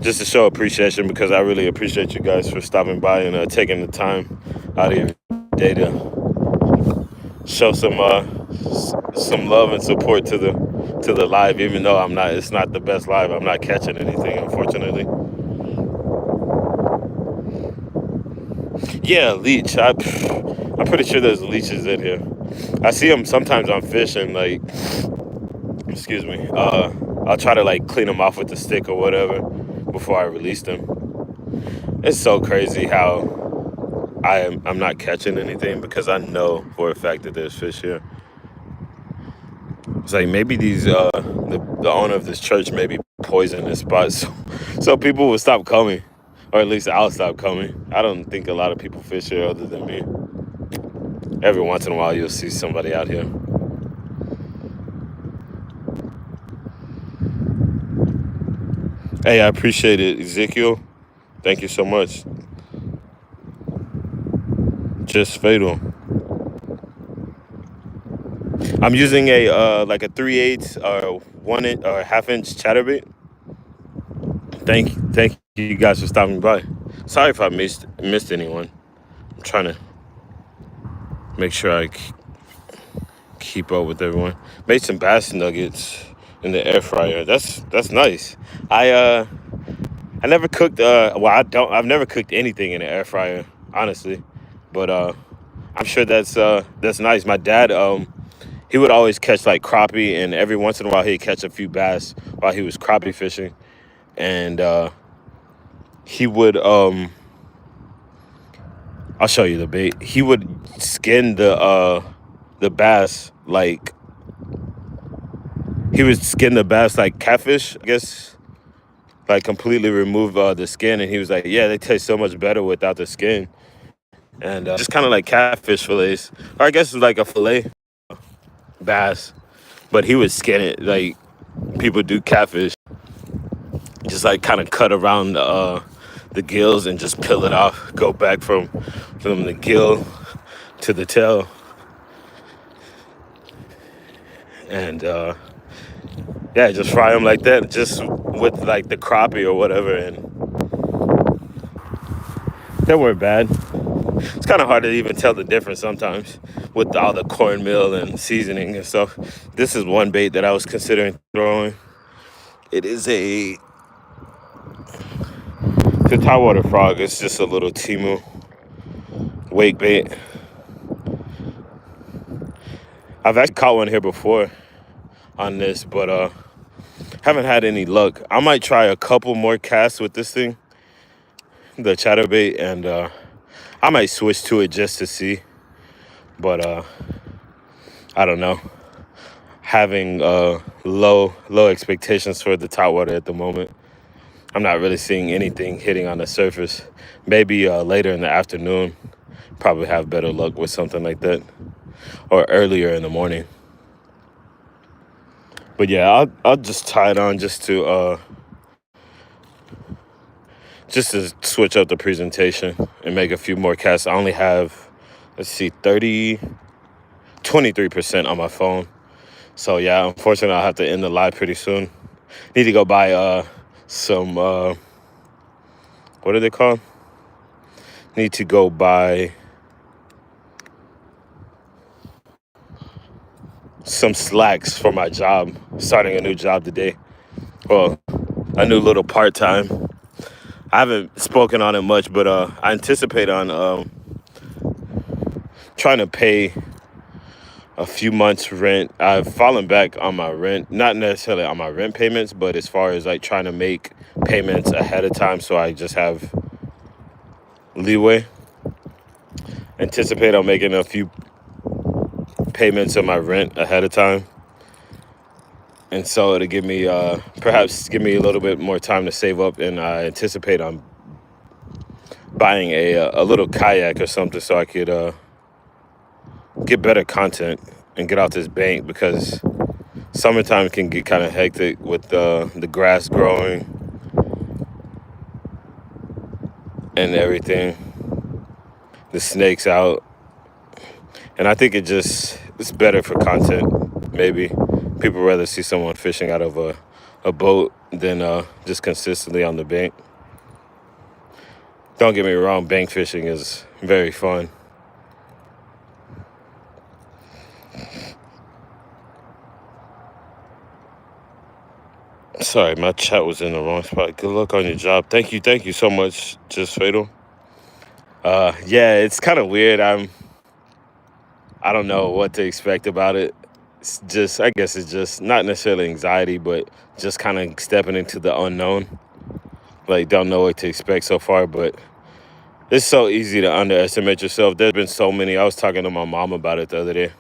just to show appreciation, because I really appreciate you guys for stopping by and taking the time out of your day to show some love and support to the live, even though it's not the best live. I'm not catching anything, unfortunately. Yeah, leech. I'm pretty sure there's leeches in here. I see them sometimes on fish, and like, excuse me, I'll try to like clean them off with the stick or whatever before I release them. It's so crazy how I'm not catching anything, because I know for a fact that there's fish here. It's like maybe the owner of this church maybe poisoned this spot so people will stop coming, or at least I'll stop coming. I don't think a lot of people fish here other than me. Every once in a while you'll see somebody out here. Hey, I appreciate it, Ezekiel. Thank you so much. Just fatal. I'm using a like a 3/8 or 1 inch or half-inch chatterbait. Thank you guys for stopping by. Sorry if I missed anyone. I'm trying to make sure I keep up with everyone. Made some bass nuggets in the air fryer. That's nice. I never cooked. Well, I've never cooked anything in the air fryer, honestly. But I'm sure that's nice. My dad he would always catch like crappie, and every once in a while he'd catch a few bass while he was crappie fishing, and he would I'll show you the bait. He would skin the bass like catfish, I guess. Like completely remove the skin, and he was like, yeah, they taste so much better without the skin. And just kind of like catfish fillets, or I guess it's like a fillet bass, but he would skin it like people do catfish, just like kind of cut around the gills and just peel it off, go back from the gill to the tail. And yeah, just fry them like that, just with like the crappie or whatever, and they weren't bad. It's kind of hard to even tell the difference sometimes with all the cornmeal and seasoning and stuff. This is one bait that I was considering throwing. It is the tidewater frog. It's just a little Timu wake bait. I've actually caught one here before on this, but haven't had any luck. I might try a couple more casts with this thing, the chatterbait, and I might switch to it just to see. But I don't know. Having low expectations for the tidewater at the moment. I'm not really seeing anything hitting on the surface. Maybe later in the afternoon, probably have better luck with something like that, or earlier in the morning. But yeah, I'll just tie it on just to switch up the presentation and make a few more casts. I only have, let's see, 30 23% on my phone. So yeah, unfortunately, I'll have to end the live pretty soon. Need to go buy some what are they called? Need to go buy some slacks for my job. Starting a new job today. Well, a new little part time. I haven't spoken on it much, but I anticipate on trying to pay a few months rent. I've fallen back on my rent, not necessarily on my rent payments, but as far as like trying to make payments ahead of time so I just have leeway. Anticipate on making a few payments of my rent ahead of time. And so it'll give me, perhaps give me a little bit more time to save up. And I anticipate on buying a little kayak or something so I could get better content and get out this bank, because summertime can get kind of hectic with the grass growing and everything, the snakes out. And I think it's better for content, maybe. People rather see someone fishing out of a boat than just consistently on the bank. Don't get me wrong, bank fishing is very fun. Sorry, my chat was in the wrong spot. Good luck on your job. Thank you so much, Just Fatal. Yeah, it's kind of weird. I don't know what to expect about it. It's just, I guess it's just not necessarily anxiety, but just kind of stepping into the unknown. Like, don't know what to expect so far, but it's so easy to underestimate yourself. There's been so many. I was talking to my mom about it the other day.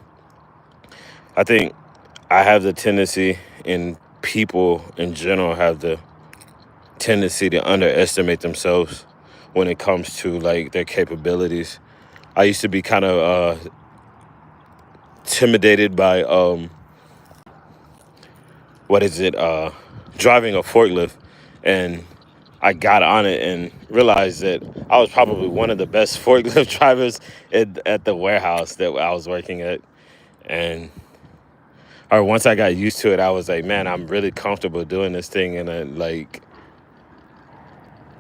I think I have the tendency, and people in general have the tendency to underestimate themselves when it comes to like their capabilities. I used to be kind of intimidated by driving a forklift, and I got on it and realized that I was probably one of the best forklift drivers at the warehouse that I was working at. And or once I got used to it, I was like, man, I'm really comfortable doing this thing, and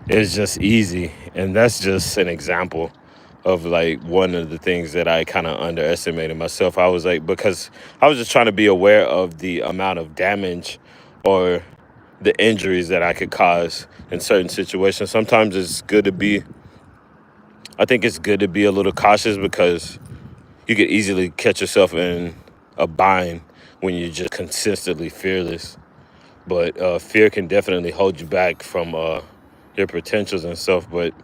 it's just easy. And that's just an example of like one of the things that I kind of underestimated myself. I was like, because I was just trying to be aware of the amount of damage or the injuries that I could cause in certain situations. Sometimes I think it's good to be a little cautious, because you could easily catch yourself in a bind when you're just consistently fearless. But fear can definitely hold you back from your potentials and stuff. But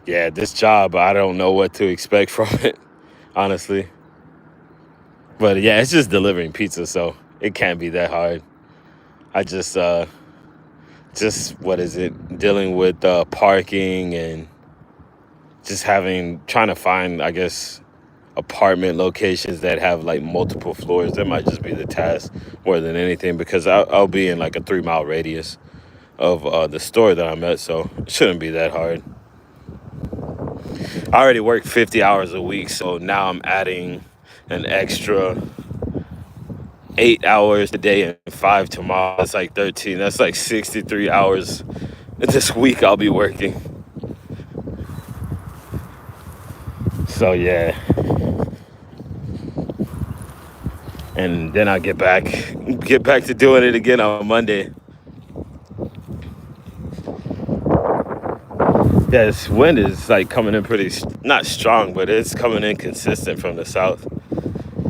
yeah, this job, I don't know what to expect from it, honestly. But yeah, it's just delivering pizza, so it can't be that hard. I just what is it? Dealing with parking and just trying to find, I guess, apartment locations that have like multiple floors. That might just be the task more than anything, because I'll be in like a 3 mile radius of the store that I'm at, so it shouldn't be that hard. I already work 50 hours a week, so now I'm adding an extra 8 hours today and 5 tomorrow. That's like 13. That's like 63 hours this week I'll be working. So yeah. And then I'll get back to doing it again on Monday. Yeah, this wind is like coming in pretty, not strong, but it's coming in consistent from the south,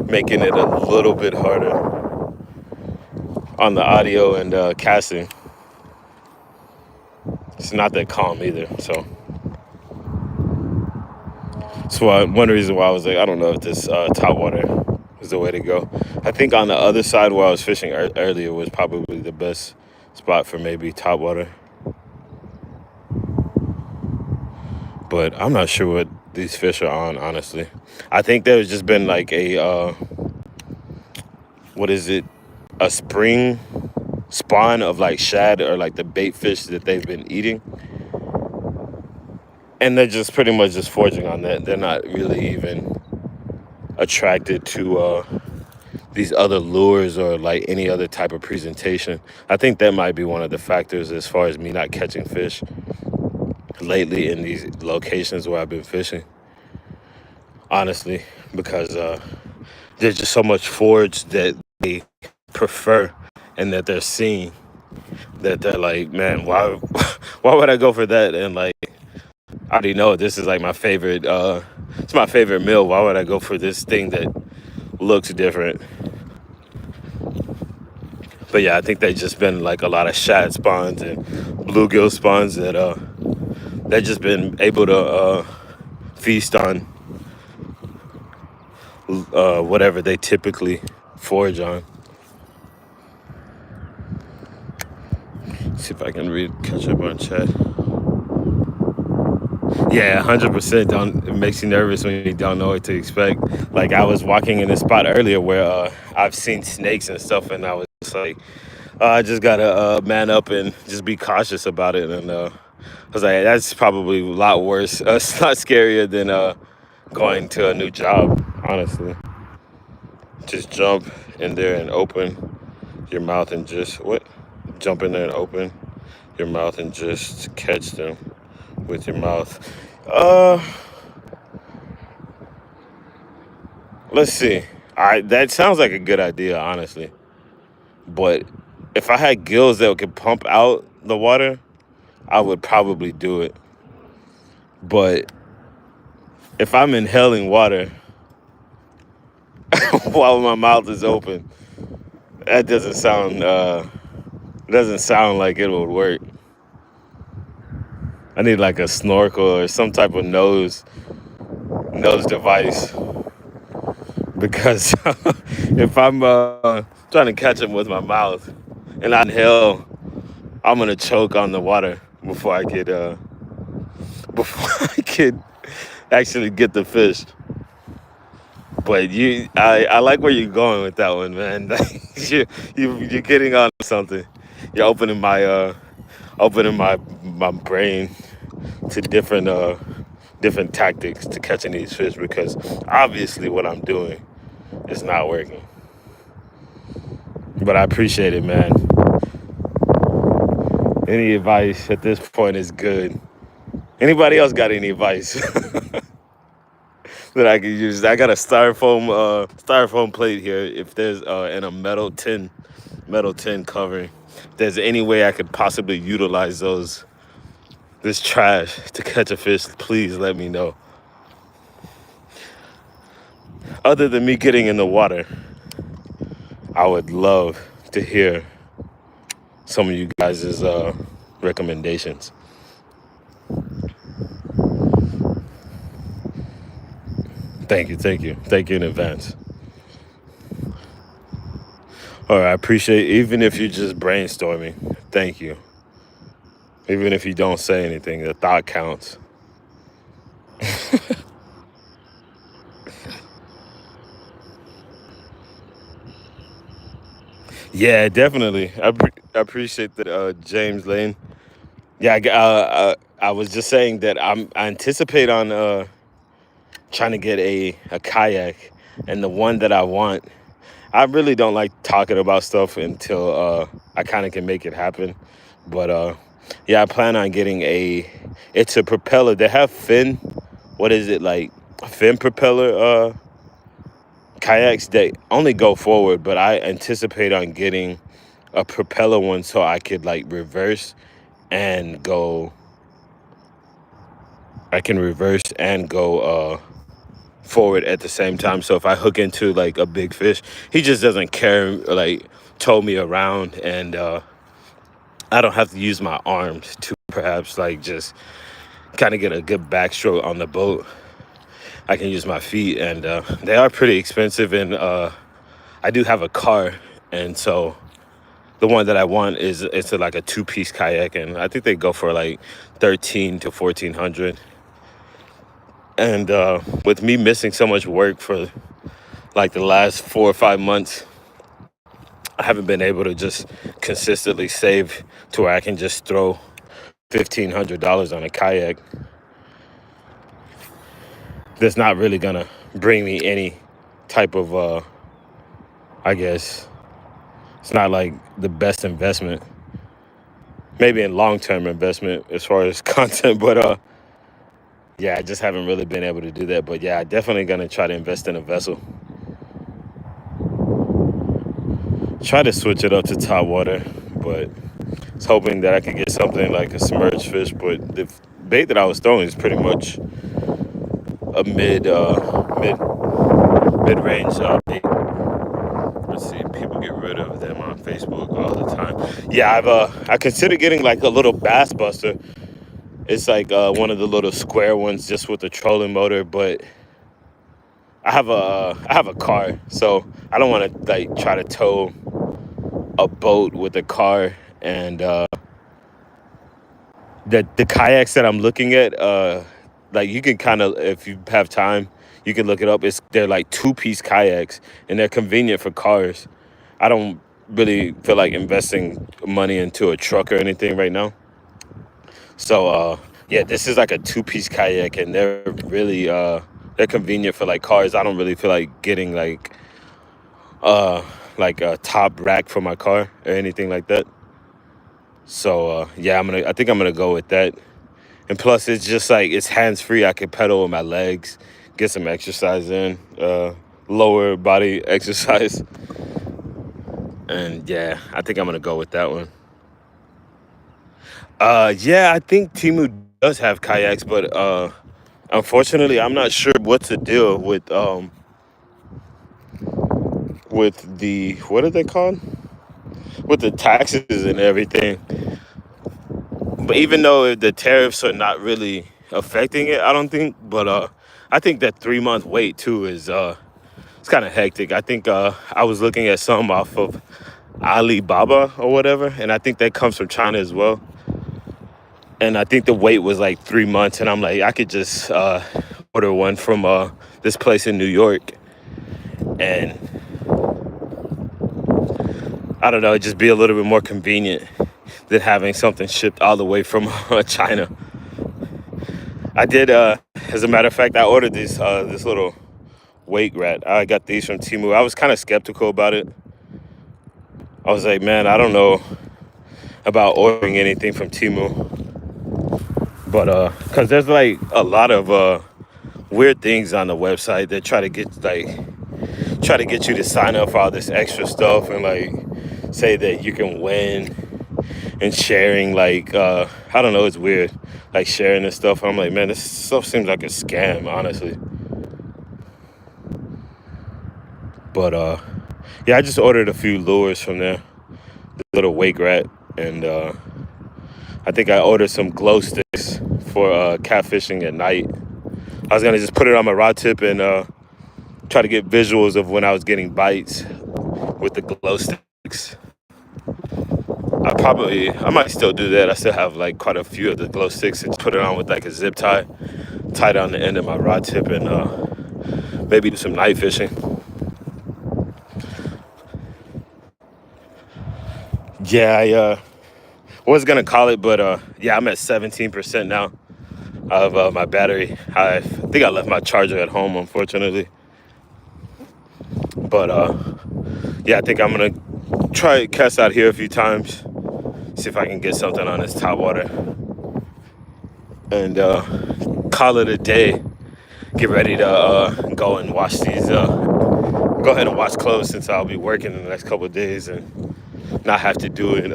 making it a little bit harder on the audio and casting. It's not that calm either, so that's one reason why I was like, I don't know if this top water is the way to go. I think on the other side where I was fishing earlier was probably the best spot for maybe top water. But I'm not sure what these fish are on, honestly. I think there's just been like a a spring spawn of like shad, or like the bait fish that they've been eating, and they're just pretty much just foraging on that. They're not really even attracted to these other lures or like any other type of presentation. I think that might be one of the factors as far as me not catching fish lately in these locations where I've been fishing, honestly, because there's just so much forage that they prefer and that they're seeing that they're like, man, why why would I go for that? And like, I already know this is like my favorite it's my favorite meal. Why would I go for this thing that looks different? But yeah, I think they just been like a lot of shad spawns and bluegill spawns that they just been able to feast on whatever they typically forage on. See if I can read catch up on chat. Yeah, 100%. Don't It makes you nervous when you don't know what to expect. Like I was walking in a spot earlier where I've seen snakes and stuff, and I was just like, I just gotta man up and just be cautious about it. And I was like, that's probably a lot worse. It's a lot scarier than going to a new job. Honestly, just jump in there and open your mouth and just jump in there and open your mouth and just catch them with your mouth. Uh, let's see. That sounds like a good idea, honestly. But if I had gills that could pump out the water, I would probably do it. But if I'm inhaling water while my mouth is open, that doesn't sound like it would work. I need like a snorkel or some type of nose device because if I'm trying to catch them with my mouth and I inhale, I'm gonna choke on the water before I could actually get the fish. But I like where you're going with that one, man. You're getting on something. You're opening my brain to different tactics to catching these fish because obviously what I'm doing is not working. But I appreciate it, man. Any advice at this point is good. Anybody else got any advice that I could use? I got a styrofoam plate here. If there's and a metal tin covering. If there's any way I could possibly utilize this trash to catch a fish, please let me know. Other than me getting in the water, I would love to hear some of you guys' recommendations. Thank you in advance. All right, I appreciate even if you're just brainstorming. Thank you. Even if you don't say anything, the thought counts. Yeah, definitely. I appreciate that, James Lane. Yeah, I was just saying that I anticipate on trying to get a kayak, and the one that I want. I really don't like talking about stuff until I kind of can make it happen. But yeah, I plan on getting it's a propeller. They have fin, what is it, like fin propeller kayaks that only go forward, but I anticipate on getting a propeller one so I could like and go, I can reverse and go forward at the same time. So if I hook into like a big fish, he just doesn't care, like tow me around, and I don't have to use my arms to perhaps like just kind of get a good backstroke on the boat. I can use my feet, and they are pretty expensive, and I do have a car, and so the one that I want is like a two-piece kayak, and I think they go for like 13 to 1400. And with me missing so much work for like the last 4 or 5 months, I haven't been able to just consistently save to where I can just throw $1,500 on a kayak. That's not really gonna bring me any type of I guess it's not like the best investment. Maybe in long-term investment as far as content, but yeah, I just haven't really been able to do that. But yeah, I definitely gonna try to invest in a vessel. Try to switch it up to top water, but I was hoping that I could get something like a submerged fish. But the bait that I was throwing is pretty much a mid range bait. Let's see, people get rid of them on Facebook all the time. Yeah, I consider getting like a little bass buster. It's like one of the little square ones, just with a trolling motor. But I have a car, so I don't want to like try to tow a boat with a car. And the kayaks that I'm looking at, like you can kind of, if you have time, you can look it up. They're like two-piece kayaks, and they're convenient for cars. I don't really feel like investing money into a truck or anything right now. So yeah, this is like a two-piece kayak, and they're convenient for like cars. I don't really feel like getting like a top rack for my car or anything like that. So yeah, I think I'm gonna go with that. And plus, it's just like it's hands free. I can pedal with my legs, get some exercise in, lower body exercise. And yeah, I think I'm gonna go with that one. Yeah, I think Timu does have kayaks, but unfortunately, I'm not sure what to do with the, what are they called? With the taxes and everything. But even though the tariffs are not really affecting it, I don't think. But I think that 3 month wait too is it's kind of hectic. I think I was looking at some off of Alibaba or whatever, and I think that comes from China as well. And I think the wait was like 3 months, and I'm like, I could just order one from this place in New York, and I don't know, it'd just be a little bit more convenient than having something shipped all the way from China. I did, as a matter of fact, I ordered this little wake rat. I got these from Temu. I was kind of skeptical about it. I was like, man, I don't know about ordering anything from Temu, but because there's like a lot of weird things on the website that try to get you to sign up for all this extra stuff and like say that you can win and sharing I don't know, it's weird, like sharing this stuff. I'm like, man, this stuff seems like a scam, honestly. But yeah, I just ordered a few lures from there, the little wake rat, and I think I ordered some glow sticks for catfishing at night. I was gonna just put it on my rod tip and try to get visuals of when I was getting bites with the glow sticks. I might still do that. I still have like quite a few of the glow sticks, and just put it on with like a zip tie, tied on the end of my rod tip, and maybe do some night fishing. Yeah, I was gonna call it, but yeah, I'm at 17% now of my battery. I think I left my charger at home, unfortunately. But yeah, I think I'm gonna try cast out here a few times, see if I can get something on this top water, and call it a day. Get ready to go and wash these. Go ahead and wash clothes, since I'll be working in the next couple of days and not have to do it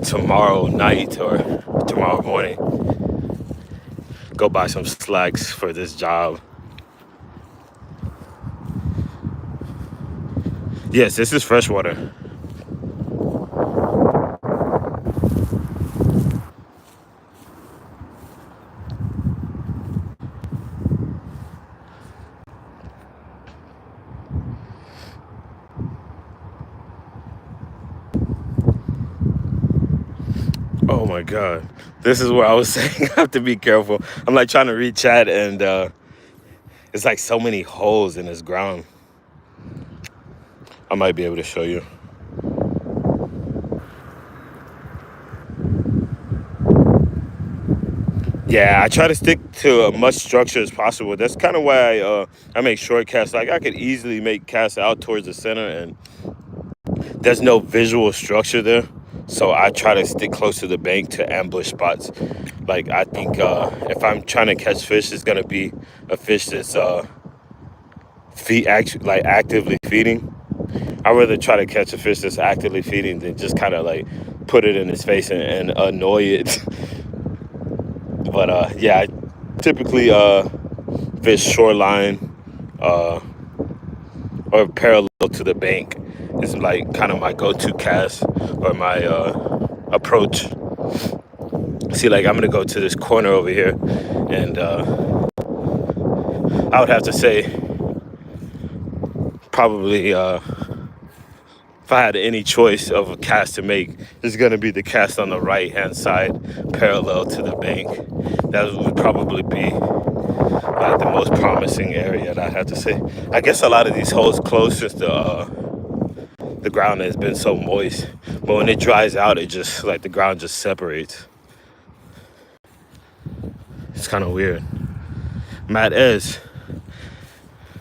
tomorrow night or tomorrow morning. Go buy some slacks for this job. Yes, this is freshwater. Oh my God. This is where I was saying I have to be careful. I'm like trying to read chat, and it's like so many holes in this ground. I might be able to show you. Yeah, I try to stick to as much structure as possible. That's kind of why I make short casts. Like I could easily make casts out towards the center, and there's no visual structure there. So I try to stick close to the bank to ambush spots. Like I think if I'm trying to catch fish, it's gonna be a fish that's actively feeding. I rather try to catch a fish that's actively feeding than just kind of like put it in its face and annoy it. But yeah, I typically fish shoreline uh, or parallel to the bank is like kind of my go-to cast or my approach. See, like I'm gonna go to this corner over here, and I would have to say probably if I had any choice of a cast to make, it's gonna be the cast on the right hand side, parallel to the bank. That would probably be the most promising area that I have to say. I guess a lot of these holes close since the ground has been so moist, but when it dries out, it just like the ground just separates. It's kind of weird. Matt Ez,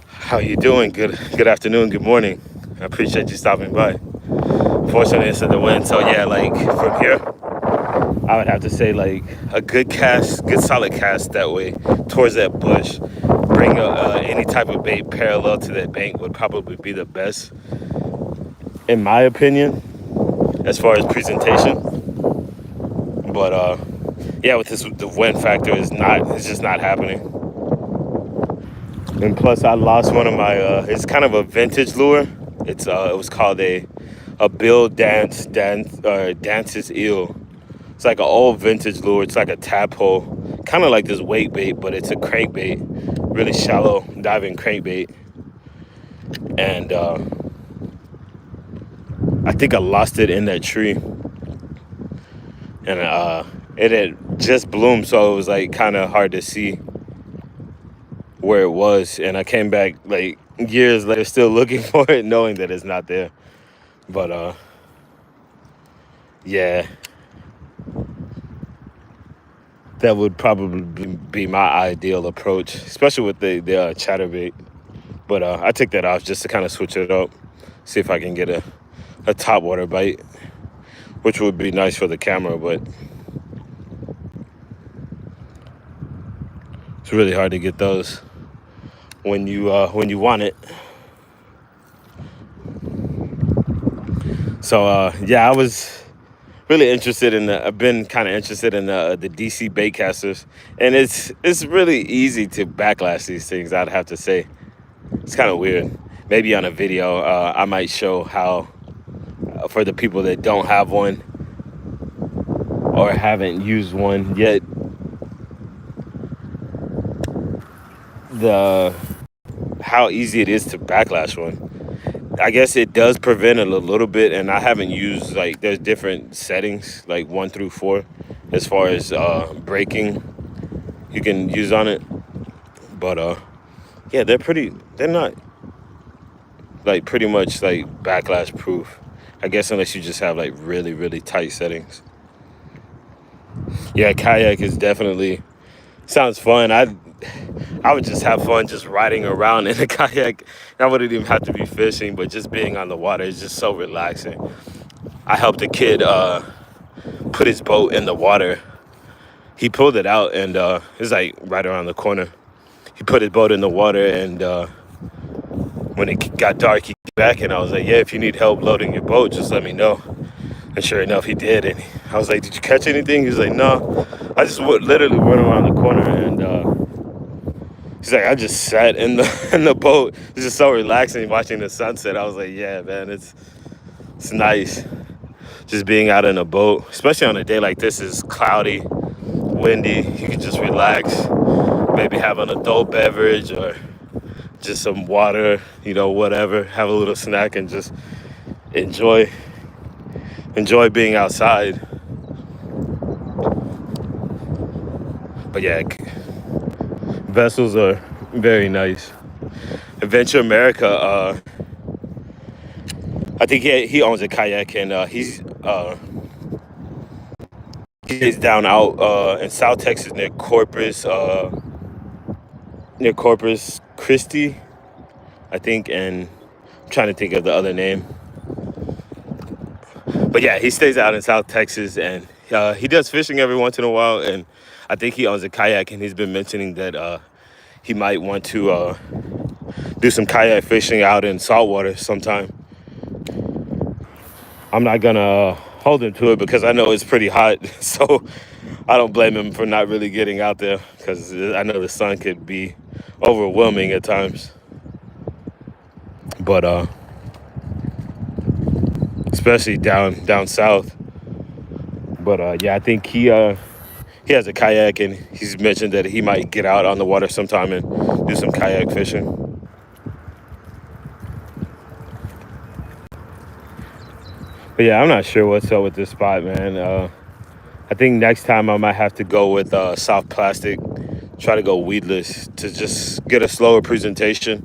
how you doing? Good afternoon, good morning. I appreciate you stopping by. Fortunately, it's in the wind, so yeah, like from here, I would have to say like a good cast, good solid cast that way towards that bush. Bring any type of bait parallel to that bank would probably be the best, in my opinion, as far as presentation. But yeah, with this, the wind factor it's just not happening. And plus, I lost one of my. It's kind of a vintage lure. It was called a Bill Dance's eel. It's like an old vintage lure. It's like a tadpole, kind of like this weight bait, but it's a crankbait, really shallow diving crankbait. And I think I lost it in that tree, and it had just bloomed, so it was like kind of hard to see where it was. And I came back like years later, still looking for it, knowing that it's not there. But yeah. That would probably be my ideal approach, especially with the chatterbait. But I take that off just to kind of switch it up, see if I can get a top water bite, which would be nice for the camera, but it's really hard to get those when you want it. So yeah, I was really interested in I've been kind of interested in the DC baitcasters, and it's really easy to backlash these things. I'd have to say it's kind of weird. Maybe on a video, I might show how for the people that don't have one or haven't used one yet, how easy it is to backlash one. I guess it does prevent it a little bit, and I haven't used like there's different settings like 1 through 4 as far as braking you can use on it. But yeah, they're not like pretty much like backlash proof. I guess unless you just have like really, really tight settings. Yeah, kayak is definitely sounds fun. I would just have fun just riding around in a kayak. I wouldn't even have to be fishing, but just being on the water is just so relaxing. I helped a kid put his boat in the water. He pulled it out, and it's like right around the corner. He put his boat in the water, and when it got dark, he came back, and I was like, yeah, if you need help loading your boat, just let me know. And sure enough, he did. And I was like, did you catch anything? He was like, no. I just literally went around the corner, and he's like, I just sat in the boat. It's just so relaxing watching the sunset. I was like, yeah, man, it's nice. Just being out in a boat, especially on a day like this, is cloudy, windy. You can just relax, maybe have an adult beverage or just some water, whatever. Have a little snack and just enjoy being outside. But yeah, vessels are very nice. Adventure America, I think he owns a kayak, and he's stays down out in South Texas near Corpus Christi, I think, and I'm trying to think of the other name. But yeah, he stays out in South Texas, and he does fishing every once in a while. And I think he owns a kayak, and he's been mentioning that he might want to do some kayak fishing out in saltwater sometime. I'm not gonna hold him to it because I know it's pretty hot, so I don't blame him for not really getting out there because I know the sun could be overwhelming at times. But especially down south. But yeah, I think he has a kayak, and he's mentioned that he might get out on the water sometime and do some kayak fishing. But yeah, I'm not sure what's up with this spot, man. I think next time I might have to go with soft plastic, try to go weedless to just get a slower presentation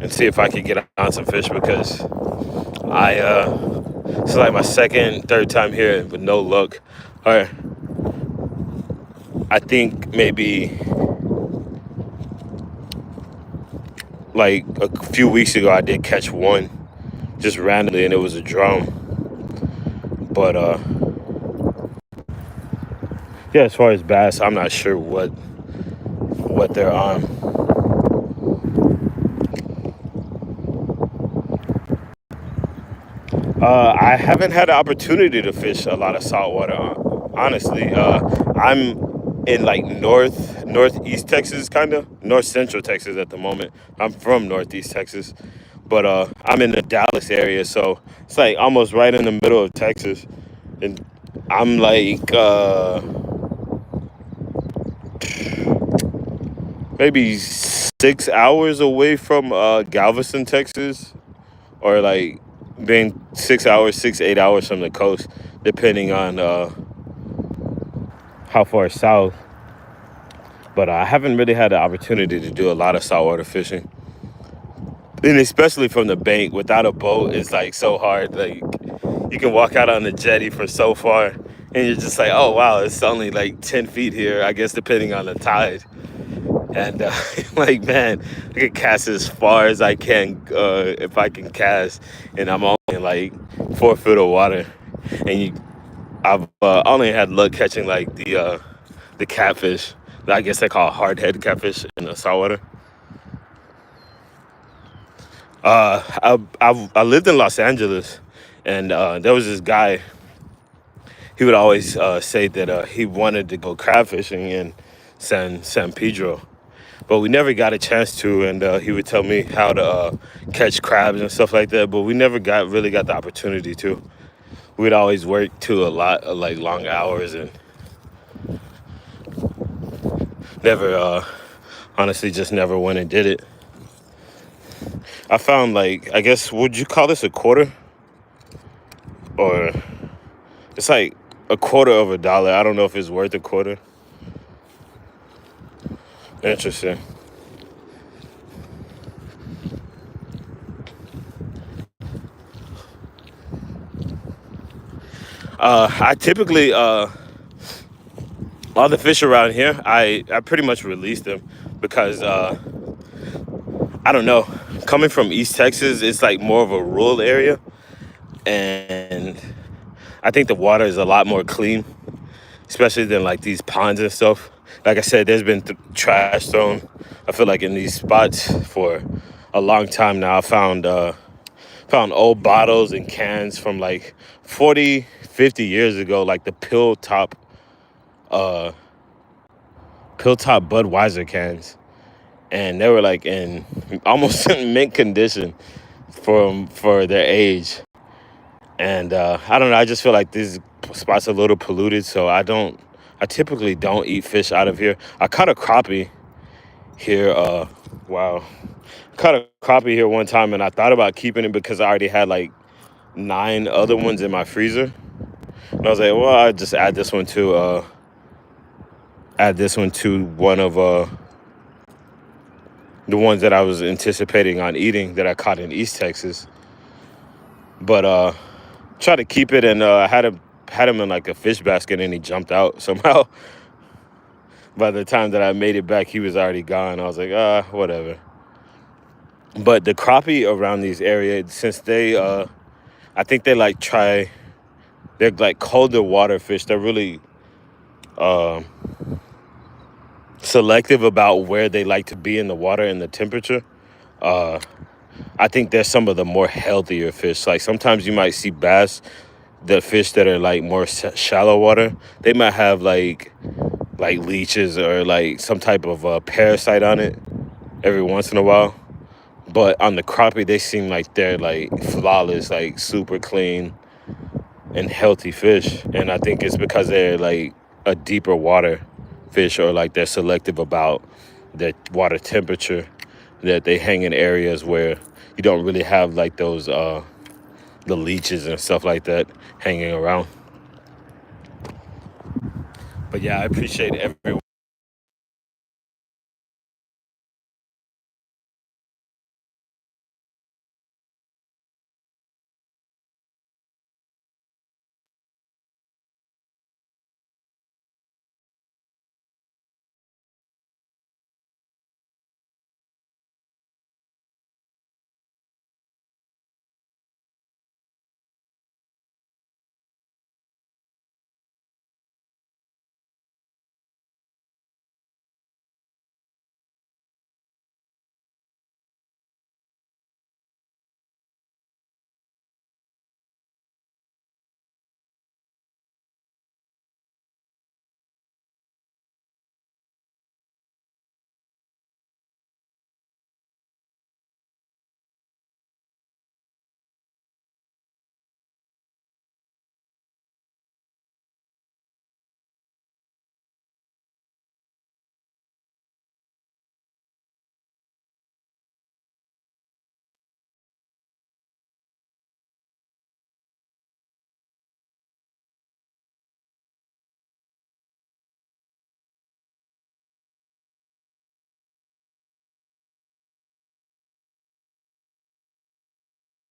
and see if I can get on some fish because it's like my third time here with no luck. Or I think maybe like a few weeks ago I did catch one just randomly, and it was a drum. But yeah, as far as bass, I'm not sure what they're on. I haven't had the opportunity to fish a lot of saltwater, honestly. I'm in like northeast Texas, kind of north central Texas at the moment. I'm from northeast Texas, but I'm in the Dallas area, so it's like almost right in the middle of Texas, and I'm like maybe 6 hours away from Galveston, Texas, or like being 6, 8 hours from the coast, depending on how far south. But I haven't really had the opportunity to do a lot of saltwater fishing. And especially from the bank without a boat, it's like so hard. Like you can walk out on the jetty for so far and you're just like, oh wow, it's only like 10 feet here, I guess, depending on the tide. And like, man, I can cast as far as I can if I can cast, and I'm only in like 4 foot of water. And I've only had luck catching like the catfish. I guess they call hardhead catfish in the saltwater. I lived in Los Angeles, and there was this guy. He would always say that he wanted to go crab fishing in San Pedro, but we never got a chance to. And he would tell me how to catch crabs and stuff like that, but we never really got the opportunity to. We'd always work to a lot of like long hours and never, honestly, just never went and did it. I found like, I guess, would you call this a quarter? Or it's like a quarter of a dollar. I don't know if it's worth a quarter. Interesting. I typically, all the fish around here, I pretty much release them because, I don't know, coming from East Texas, it's like more of a rural area. And I think the water is a lot more clean, especially than like these ponds and stuff. Like I said, there's been trash thrown, I feel like, in these spots for a long time now. I found old bottles and cans from like 40, 50 years ago, like the pill top Budweiser cans, and they were like in almost in mint condition for their age. And I don't know, I just feel like this spot's a little polluted, so I typically don't eat fish out of here. I caught a crappie here. Wow. Caught a crappie here one time, and I thought about keeping it because I already had like 9 other ones in my freezer. And I was like, well, I'll just add this one to one of the ones that I was anticipating on eating that I caught in East Texas. But try to keep it, and I had had him in like a fish basket and he jumped out somehow. By the time that I made it back, he was already gone. I was like, whatever. But the crappie around these areas, since I think they're like colder water fish. They're really um, selective about where they like to be in the water and the temperature. Uh, I think they're some of the more healthier fish. Like sometimes you might see bass, the fish that are like more shallow water. They might have like leeches or like some type of parasite on it every once in a while. But on the crappie, they seem like they're like flawless, like super clean and healthy fish. And I think it's because they're like a deeper water fish, or like they're selective about their water temperature, that they hang in areas where you don't really have like those the leeches and stuff like that hanging around. But yeah, I appreciate everyone